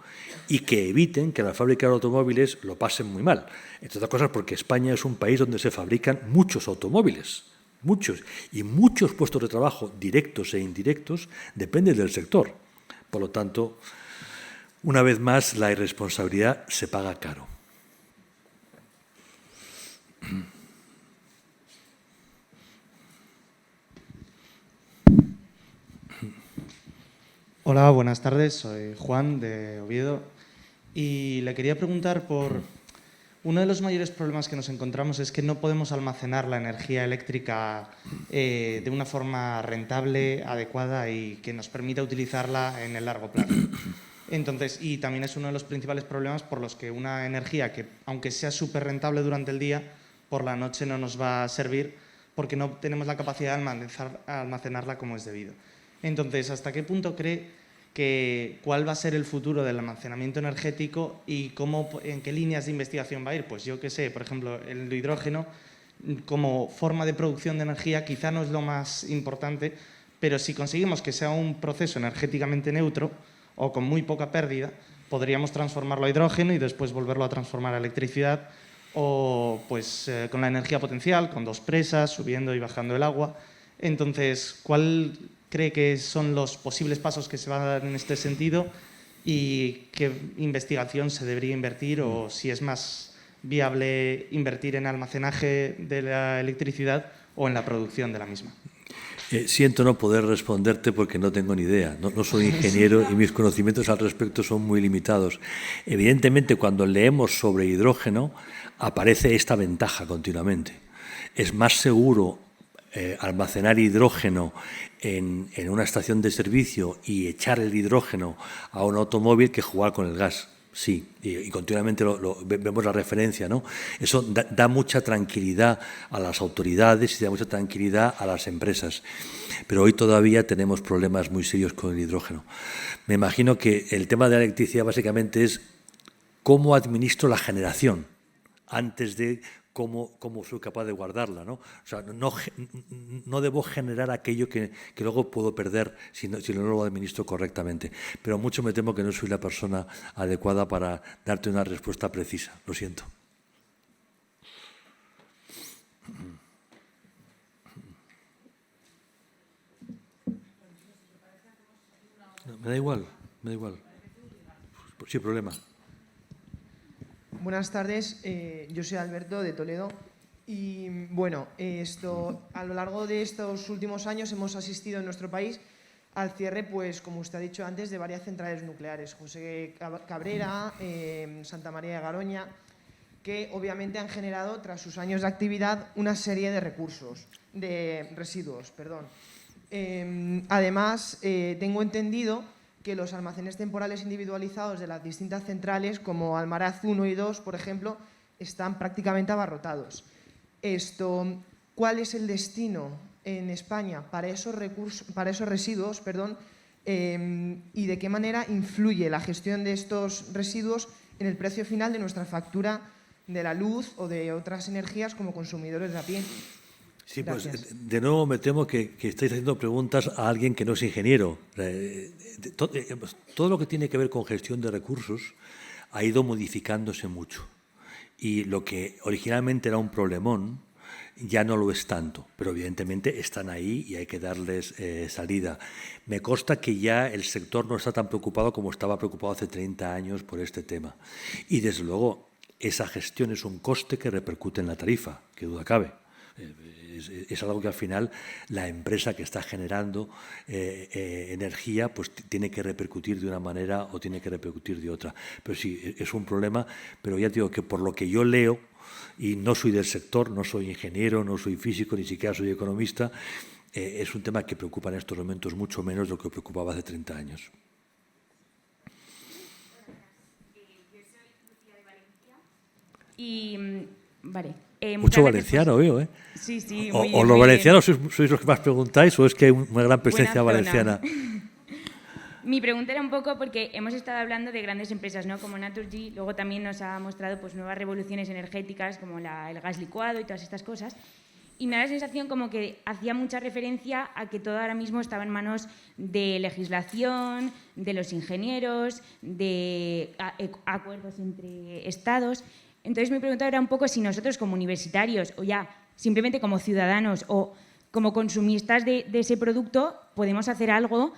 y que eviten que las fábricas de automóviles lo pasen muy mal. Entre otras cosas porque España es un país donde se fabrican muchos automóviles, muchos, y muchos puestos de trabajo directos e indirectos dependen del sector. Por lo tanto, una vez más, la irresponsabilidad se paga caro. Hola, buenas tardes. Soy Juan de Oviedo y le quería preguntar por uno de los mayores problemas que nos encontramos es que no podemos almacenar la energía eléctrica de una forma rentable, adecuada y que nos permita utilizarla en el largo plazo. Entonces, y también es uno de los principales problemas por los que una energía que, aunque sea súper rentable durante el día, por la noche no nos va a servir porque no tenemos la capacidad de almacenarla como es debido. Entonces, ¿hasta qué punto cree que cuál va a ser el futuro del almacenamiento energético y en qué líneas de investigación va a ir? Pues yo qué sé, por ejemplo, el hidrógeno como forma de producción de energía quizá no es lo más importante, pero si conseguimos que sea un proceso energéticamente neutro o con muy poca pérdida, podríamos transformarlo a hidrógeno y después volverlo a transformar a electricidad o pues con la energía potencial, con dos presas, subiendo y bajando el agua. Entonces, ¿cuál cree que son los posibles pasos que se van a dar en este sentido y qué investigación se debería invertir o si es más viable invertir en almacenaje de la electricidad o en la producción de la misma? Siento no poder responderte porque no tengo ni idea. No soy ingeniero y mis conocimientos al respecto son muy limitados. Evidentemente, cuando leemos sobre hidrógeno, aparece esta ventaja continuamente. Es más seguro almacenar hidrógeno en una estación de servicio y echar el hidrógeno a un automóvil que jugar con el gas. Sí, y continuamente vemos la referencia, ¿no? Eso da mucha tranquilidad a las autoridades y da mucha tranquilidad a las empresas. Pero hoy todavía tenemos problemas muy serios con el hidrógeno. Me imagino que el tema de la electricidad básicamente es cómo administro la generación antes de cómo soy capaz de guardarla, ¿no? O sea, no debo generar aquello que luego puedo perder si no lo administro correctamente. Pero mucho me temo que no soy la persona adecuada para darte una respuesta precisa. Lo siento. No, me da igual. Sin problema. Buenas tardes, yo soy Alberto de Toledo y bueno, a lo largo de estos últimos años hemos asistido en nuestro país al cierre, pues como usted ha dicho antes, de varias centrales nucleares, José Cabrera, Santa María de Garoña, que obviamente han generado tras sus años de actividad una serie de residuos. Además, tengo entendido que los almacenes temporales individualizados de las distintas centrales, como Almaraz 1 y 2, por ejemplo, están prácticamente abarrotados. ¿Cuál es el destino en España para esos residuos, y de qué manera influye la gestión de estos residuos en el precio final de nuestra factura de la luz o de otras energías como consumidores de a pie? Sí, Gracias. pues de nuevo me temo que estáis haciendo preguntas a alguien que no es ingeniero. Todo lo que tiene que ver con gestión de recursos ha ido modificándose mucho. Y lo que originalmente era un problemón ya no lo es tanto, pero evidentemente están ahí y hay que darles salida. Me consta que ya el sector no está tan preocupado como estaba preocupado hace 30 años por este tema. Y desde luego esa gestión es un coste que repercute en la tarifa, que duda cabe. Es algo que al final la empresa que está generando energía pues tiene que repercutir de una manera o tiene que repercutir de otra. Pero sí, es un problema, pero ya te digo que por lo que yo leo, y no soy del sector, no soy ingeniero, no soy físico, ni siquiera soy economista, es un tema que preocupa en estos momentos mucho menos de lo que preocupaba hace 30 años. Y, vale. Mucho valenciano veo, ¿eh? Sí, sí. O los valencianos sois los que más preguntáis o es que hay una gran presencia valenciana. Mi pregunta era un poco porque hemos estado hablando de grandes empresas, ¿no? Como Naturgy, luego también nos ha mostrado pues, nuevas revoluciones energéticas como el gas licuado y todas estas cosas. Y me da la sensación como que hacía mucha referencia a que todo ahora mismo estaba en manos de legislación, de los ingenieros, de acuerdos entre estados. Entonces mi pregunta era un poco si nosotros como universitarios o ya simplemente como ciudadanos o como consumistas de ese producto podemos hacer algo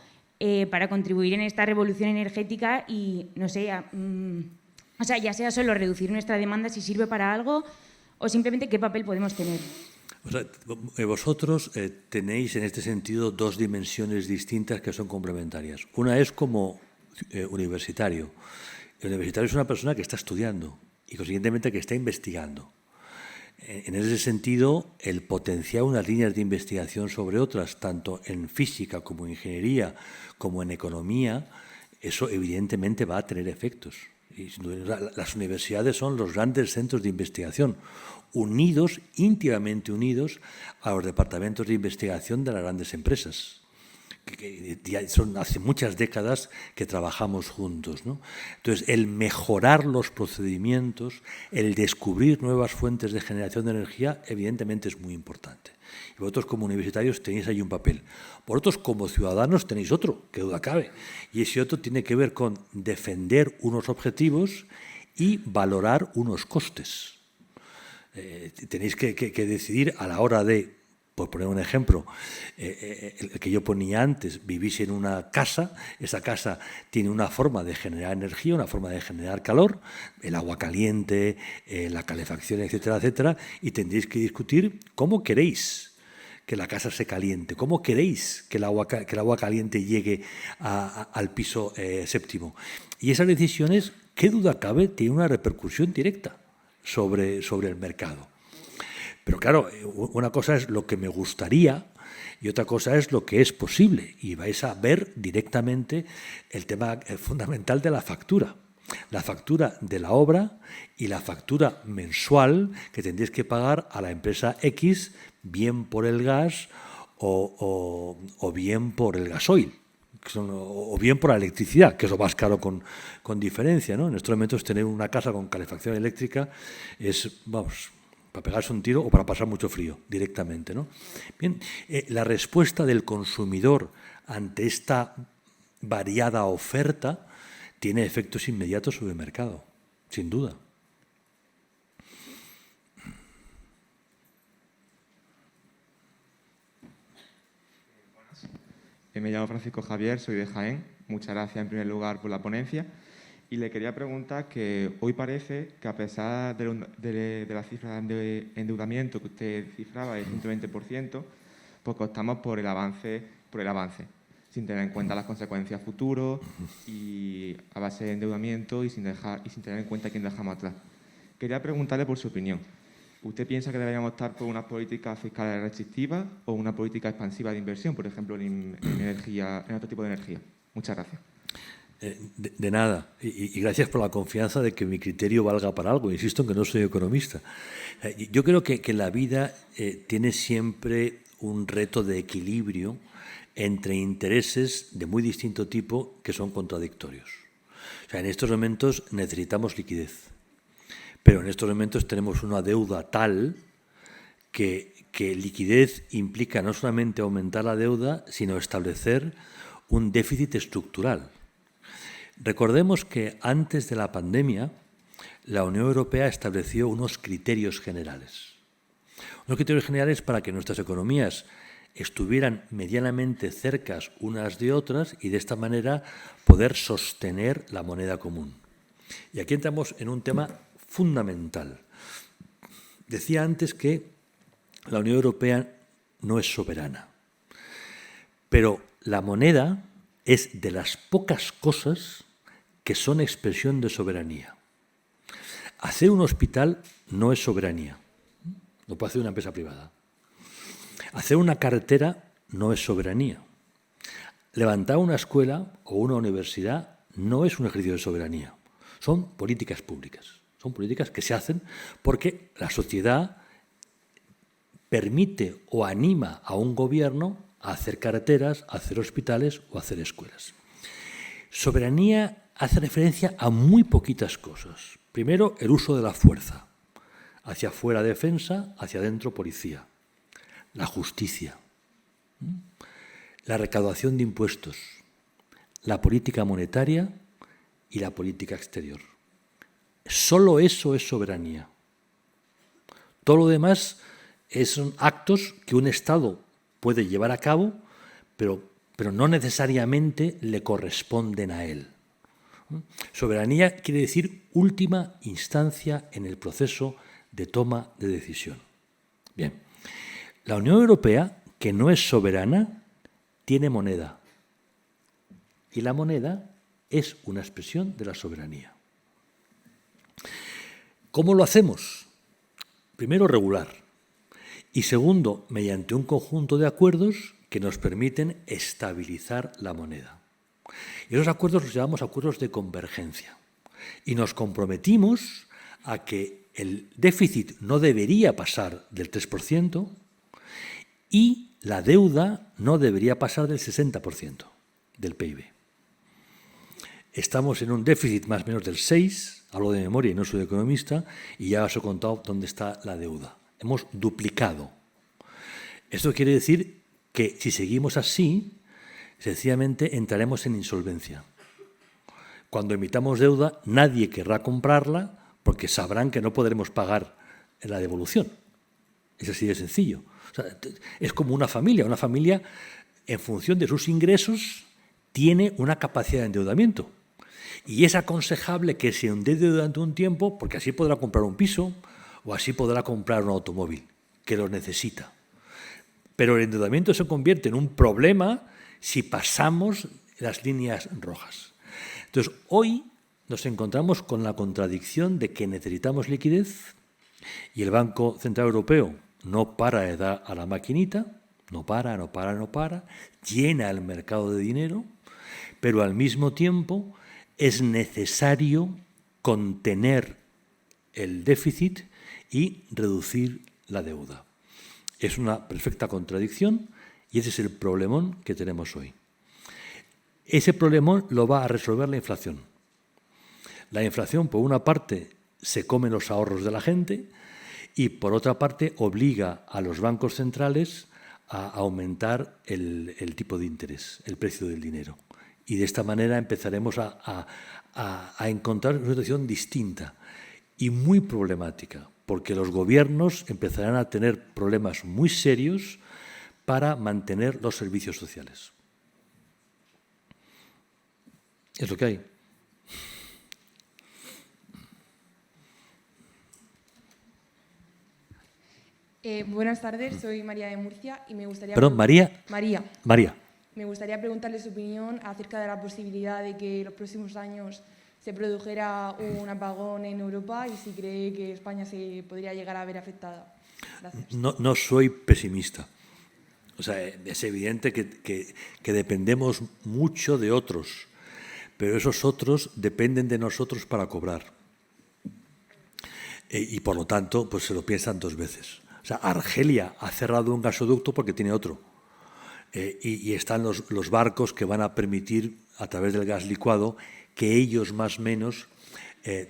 para contribuir en esta revolución energética y, no sé, o sea, ya sea solo reducir nuestra demanda si sirve para algo o simplemente qué papel podemos tener. O sea, vosotros tenéis en este sentido dos dimensiones distintas que son complementarias. Una es como universitario. El universitario es una persona que está estudiando y consiguientemente que está investigando. En ese sentido, el potenciar unas líneas de investigación sobre otras, tanto en física como en ingeniería, como en economía, eso evidentemente va a tener efectos. Y las universidades son los grandes centros de investigación, unidos, íntimamente unidos a los departamentos de investigación de las grandes empresas. Que ya son hace muchas décadas que trabajamos juntos, ¿no? Entonces, el mejorar los procedimientos, el descubrir nuevas fuentes de generación de energía, evidentemente es muy importante. Y vosotros como universitarios tenéis ahí un papel. Vosotros como ciudadanos tenéis otro, que duda cabe. Y ese otro tiene que ver con defender unos objetivos y valorar unos costes. Tenéis que decidir a la hora de, por poner un ejemplo, el que yo ponía antes, vivís en una casa, esa casa tiene una forma de generar energía, una forma de generar calor, el agua caliente, la calefacción, etcétera, etcétera, y tendréis que discutir cómo queréis que la casa se caliente, cómo queréis que el agua caliente llegue al piso séptimo. Y esas decisiones, qué duda cabe, tienen una repercusión directa sobre el mercado. Pero claro, una cosa es lo que me gustaría y otra cosa es lo que es posible. Y vais a ver directamente el tema fundamental de la factura. La factura de la obra y la factura mensual que tendréis que pagar a la empresa X, bien por el gas o bien por el gasoil. O bien por la electricidad, que es lo más caro con diferencia, ¿no? En estos momentos tener una casa con calefacción eléctrica es, vamos, para pegarse un tiro o para pasar mucho frío directamente, ¿no? Bien, la respuesta del consumidor ante esta variada oferta tiene efectos inmediatos sobre el mercado, sin duda. Me llamo Francisco Javier, soy de Jaén. Muchas gracias en primer lugar por la ponencia. Y le quería preguntar que hoy parece que a pesar de la cifra de endeudamiento que usted cifraba del 120%, pues costamos por el avance, sin tener en cuenta las consecuencias futuras y a base de endeudamiento y sin tener en cuenta a quién dejamos atrás. Quería preguntarle por su opinión. ¿Usted piensa que deberíamos optar por una política fiscal restrictiva o una política expansiva de inversión, por ejemplo, en energía, en otro tipo de energía? Muchas gracias. De nada. Y gracias por la confianza de que mi criterio valga para algo. Insisto en que no soy economista. Yo creo que la vida tiene siempre un reto de equilibrio entre intereses de muy distinto tipo que son contradictorios. O sea, en estos momentos necesitamos liquidez. Pero en estos momentos tenemos una deuda tal que liquidez implica no solamente aumentar la deuda, sino establecer un déficit estructural. Recordemos que antes de la pandemia, la Unión Europea estableció unos criterios generales. Unos criterios generales para que nuestras economías estuvieran medianamente cercas unas de otras y de esta manera poder sostener la moneda común. Y aquí entramos en un tema fundamental. Decía antes que la Unión Europea no es soberana, pero la moneda es de las pocas cosas que son expresión de soberanía. Hacer un hospital no es soberanía, lo puede hacer una empresa privada. Hacer una carretera no es soberanía. Levantar una escuela o una universidad no es un ejercicio de soberanía. Son políticas públicas. Son políticas que se hacen porque la sociedad permite o anima a un gobierno a hacer carreteras, a hacer hospitales o a hacer escuelas. Soberanía hace referencia a muy poquitas cosas. Primero, el uso de la fuerza. Hacia afuera defensa, hacia adentro policía. La justicia. La recaudación de impuestos. La política monetaria y la política exterior. Solo eso es soberanía. Todo lo demás son actos que un Estado puede llevar a cabo, pero no necesariamente le corresponden a él. Soberanía quiere decir última instancia en el proceso de toma de decisión. Bien, la Unión Europea, que no es soberana, tiene moneda. Y la moneda es una expresión de la soberanía. ¿Cómo lo hacemos? Primero, regular. Y segundo, mediante un conjunto de acuerdos que nos permiten estabilizar la moneda. Y esos acuerdos los llamamos acuerdos de convergencia. Y nos comprometimos a que el déficit no debería pasar del 3% y la deuda no debería pasar del 60% del PIB. Estamos en un déficit más o menos del 6%, hablo de memoria y no soy economista, y ya os he contado dónde está la deuda. Hemos duplicado. Esto quiere decir que si seguimos así, sencillamente entraremos en insolvencia. Cuando emitamos deuda, nadie querrá comprarla porque sabrán que no podremos pagar la devolución. Es así de sencillo. O sea, es como una familia. Una familia, en función de sus ingresos, tiene una capacidad de endeudamiento. Y es aconsejable que se endeude durante un tiempo porque así podrá comprar un piso o así podrá comprar un automóvil, que lo necesita. Pero el endeudamiento se convierte en un problema si pasamos las líneas rojas. Entonces, hoy nos encontramos con la contradicción de que necesitamos liquidez y el Banco Central Europeo no para de dar a la maquinita, no para, llena el mercado de dinero, pero al mismo tiempo es necesario contener el déficit y reducir la deuda. Es una perfecta contradicción y ese es el problemón que tenemos hoy. Ese problemón lo va a resolver la inflación. La inflación, por una parte, se come los ahorros de la gente y, por otra parte, obliga a los bancos centrales a aumentar el tipo de interés, el precio del dinero. Y de esta manera empezaremos a encontrar una situación distinta y muy problemática, porque los gobiernos empezarán a tener problemas muy serios para mantener los servicios sociales. Es lo que hay. Buenas tardes, soy María de Murcia y me gustaría... Perdón, María. María. Me gustaría preguntarle su opinión acerca de la posibilidad de que en los próximos años se produjera un apagón en Europa y si cree que España se podría llegar a ver afectada. Gracias. No soy pesimista. O sea, es evidente que dependemos mucho de otros, pero esos otros dependen de nosotros para cobrar. Y por lo tanto, pues se lo piensan dos veces. O sea, Argelia ha cerrado un gasoducto porque tiene otro. Y están los barcos que van a permitir, a través del gas licuado, que ellos más o menos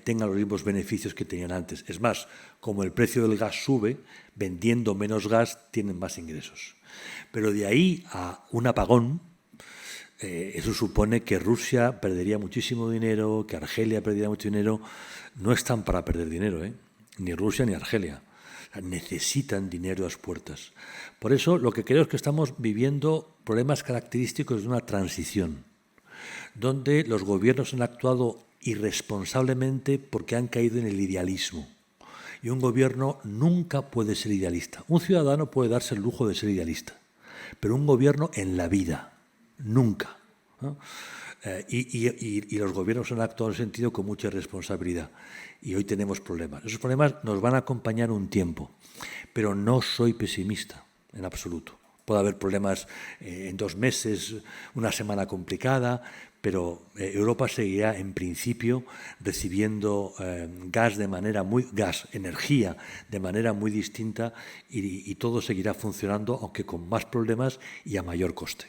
tengan los mismos beneficios que tenían antes. Es más, como el precio del gas sube, vendiendo menos gas tienen más ingresos. Pero de ahí a un apagón, eso supone que Rusia perdería muchísimo dinero, que Argelia perdería mucho dinero. No están para perder dinero, ni Rusia ni Argelia. O sea, necesitan dinero a las puertas. Por eso lo que creo es que estamos viviendo problemas característicos de una transición, donde los gobiernos han actuado irresponsablemente porque han caído en el idealismo Y un gobierno nunca puede ser idealista. Un ciudadano puede darse el lujo de ser idealista, pero un gobierno en la vida, nunca, ¿no? Y los gobiernos han actuado en ese sentido con mucha responsabilidad. Y hoy tenemos problemas. Esos problemas nos van a acompañar un tiempo, pero no soy pesimista en absoluto. Puede haber problemas en 2 meses, una semana complicada, pero Europa seguirá en principio recibiendo energía de manera muy distinta y todo seguirá funcionando, aunque con más problemas y a mayor coste.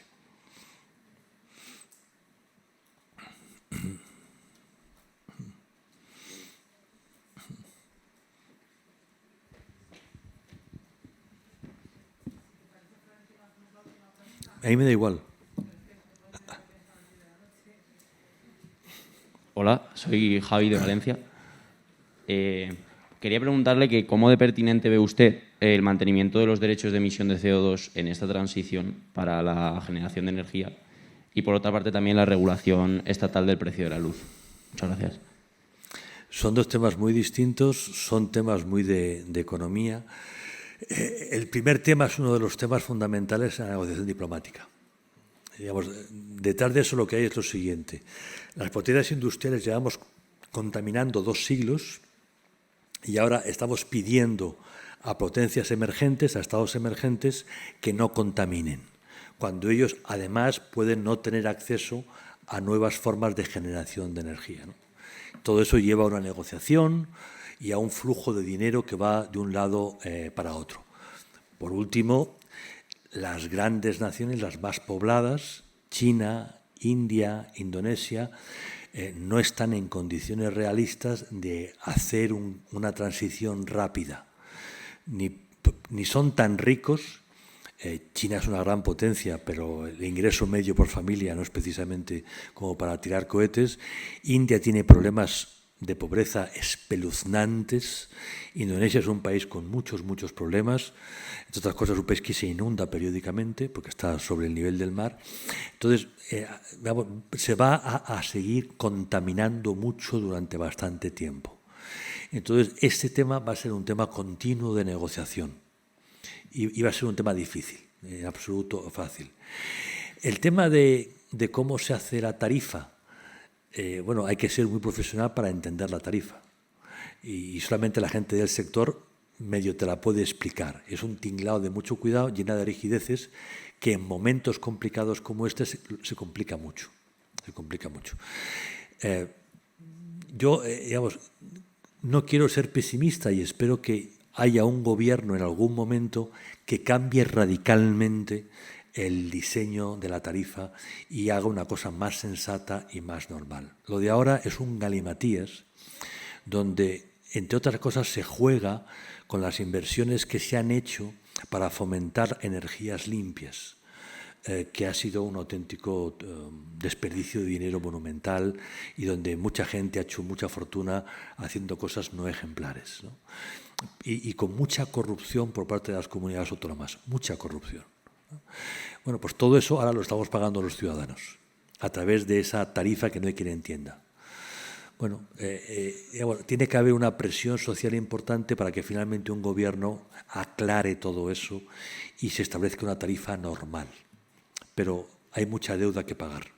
A mí me da igual. Hola, soy Javi de Valencia. Quería preguntarle que cómo de pertinente ve usted el mantenimiento de los derechos de emisión de CO2 en esta transición para la generación de energía y, por otra parte, también la regulación estatal del precio de la luz. Muchas gracias. Son 2 temas muy distintos, son temas muy de economía. El primer tema es uno de los temas fundamentales en la negociación diplomática. Digamos, detrás de eso lo que hay es lo siguiente. Las potencias industriales llevamos contaminando 2 siglos y ahora estamos pidiendo a potencias emergentes, a estados emergentes, que no contaminen, cuando ellos además pueden no tener acceso a nuevas formas de generación de energía, ¿no? Todo eso lleva a una negociación y a un flujo de dinero que va de un lado para otro. Por último, las grandes naciones, las más pobladas, China, India, Indonesia, no están en condiciones realistas de hacer una transición rápida. Ni son tan ricos. China es una gran potencia, pero el ingreso medio por familia no es precisamente como para tirar cohetes. India tiene problemas de pobreza espeluznantes. Indonesia es un país con muchos problemas. Entre otras cosas, es un país que se inunda periódicamente porque está sobre el nivel del mar. Entonces, se va a seguir contaminando mucho durante bastante tiempo. Entonces, este tema va a ser un tema continuo de negociación y va a ser un tema difícil, en absoluto fácil. El tema de cómo se hace la tarifa, bueno, hay que ser muy profesional para entender la tarifa y solamente la gente del sector medio te la puede explicar. Es un tinglado de mucho cuidado, llena de rigideces, que en momentos complicados como este se complica mucho. Se complica mucho. Yo, digamos, no quiero ser pesimista y espero que haya un gobierno en algún momento que cambie radicalmente el diseño de la tarifa y haga una cosa más sensata y más normal. Lo de ahora es un galimatías donde, entre otras cosas, se juega con las inversiones que se han hecho para fomentar energías limpias, que ha sido un auténtico desperdicio de dinero monumental y donde mucha gente ha hecho mucha fortuna haciendo cosas no ejemplares, ¿no? Y con mucha corrupción por parte de las comunidades autónomas, mucha corrupción, ¿no? Bueno, pues todo eso ahora lo estamos pagando los ciudadanos a través de esa tarifa que no hay quien entienda. Bueno, tiene que haber una presión social importante para que finalmente un gobierno aclare todo eso y se establezca una tarifa normal. Pero hay mucha deuda que pagar.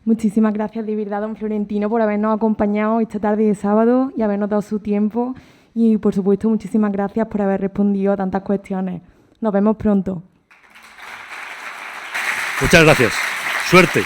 Muchísimas gracias de verdad, don Florentino, por habernos acompañado esta tarde de sábado y habernos dado su tiempo. Y, por supuesto, muchísimas gracias por haber respondido a tantas cuestiones. Nos vemos pronto. Muchas gracias. Suerte.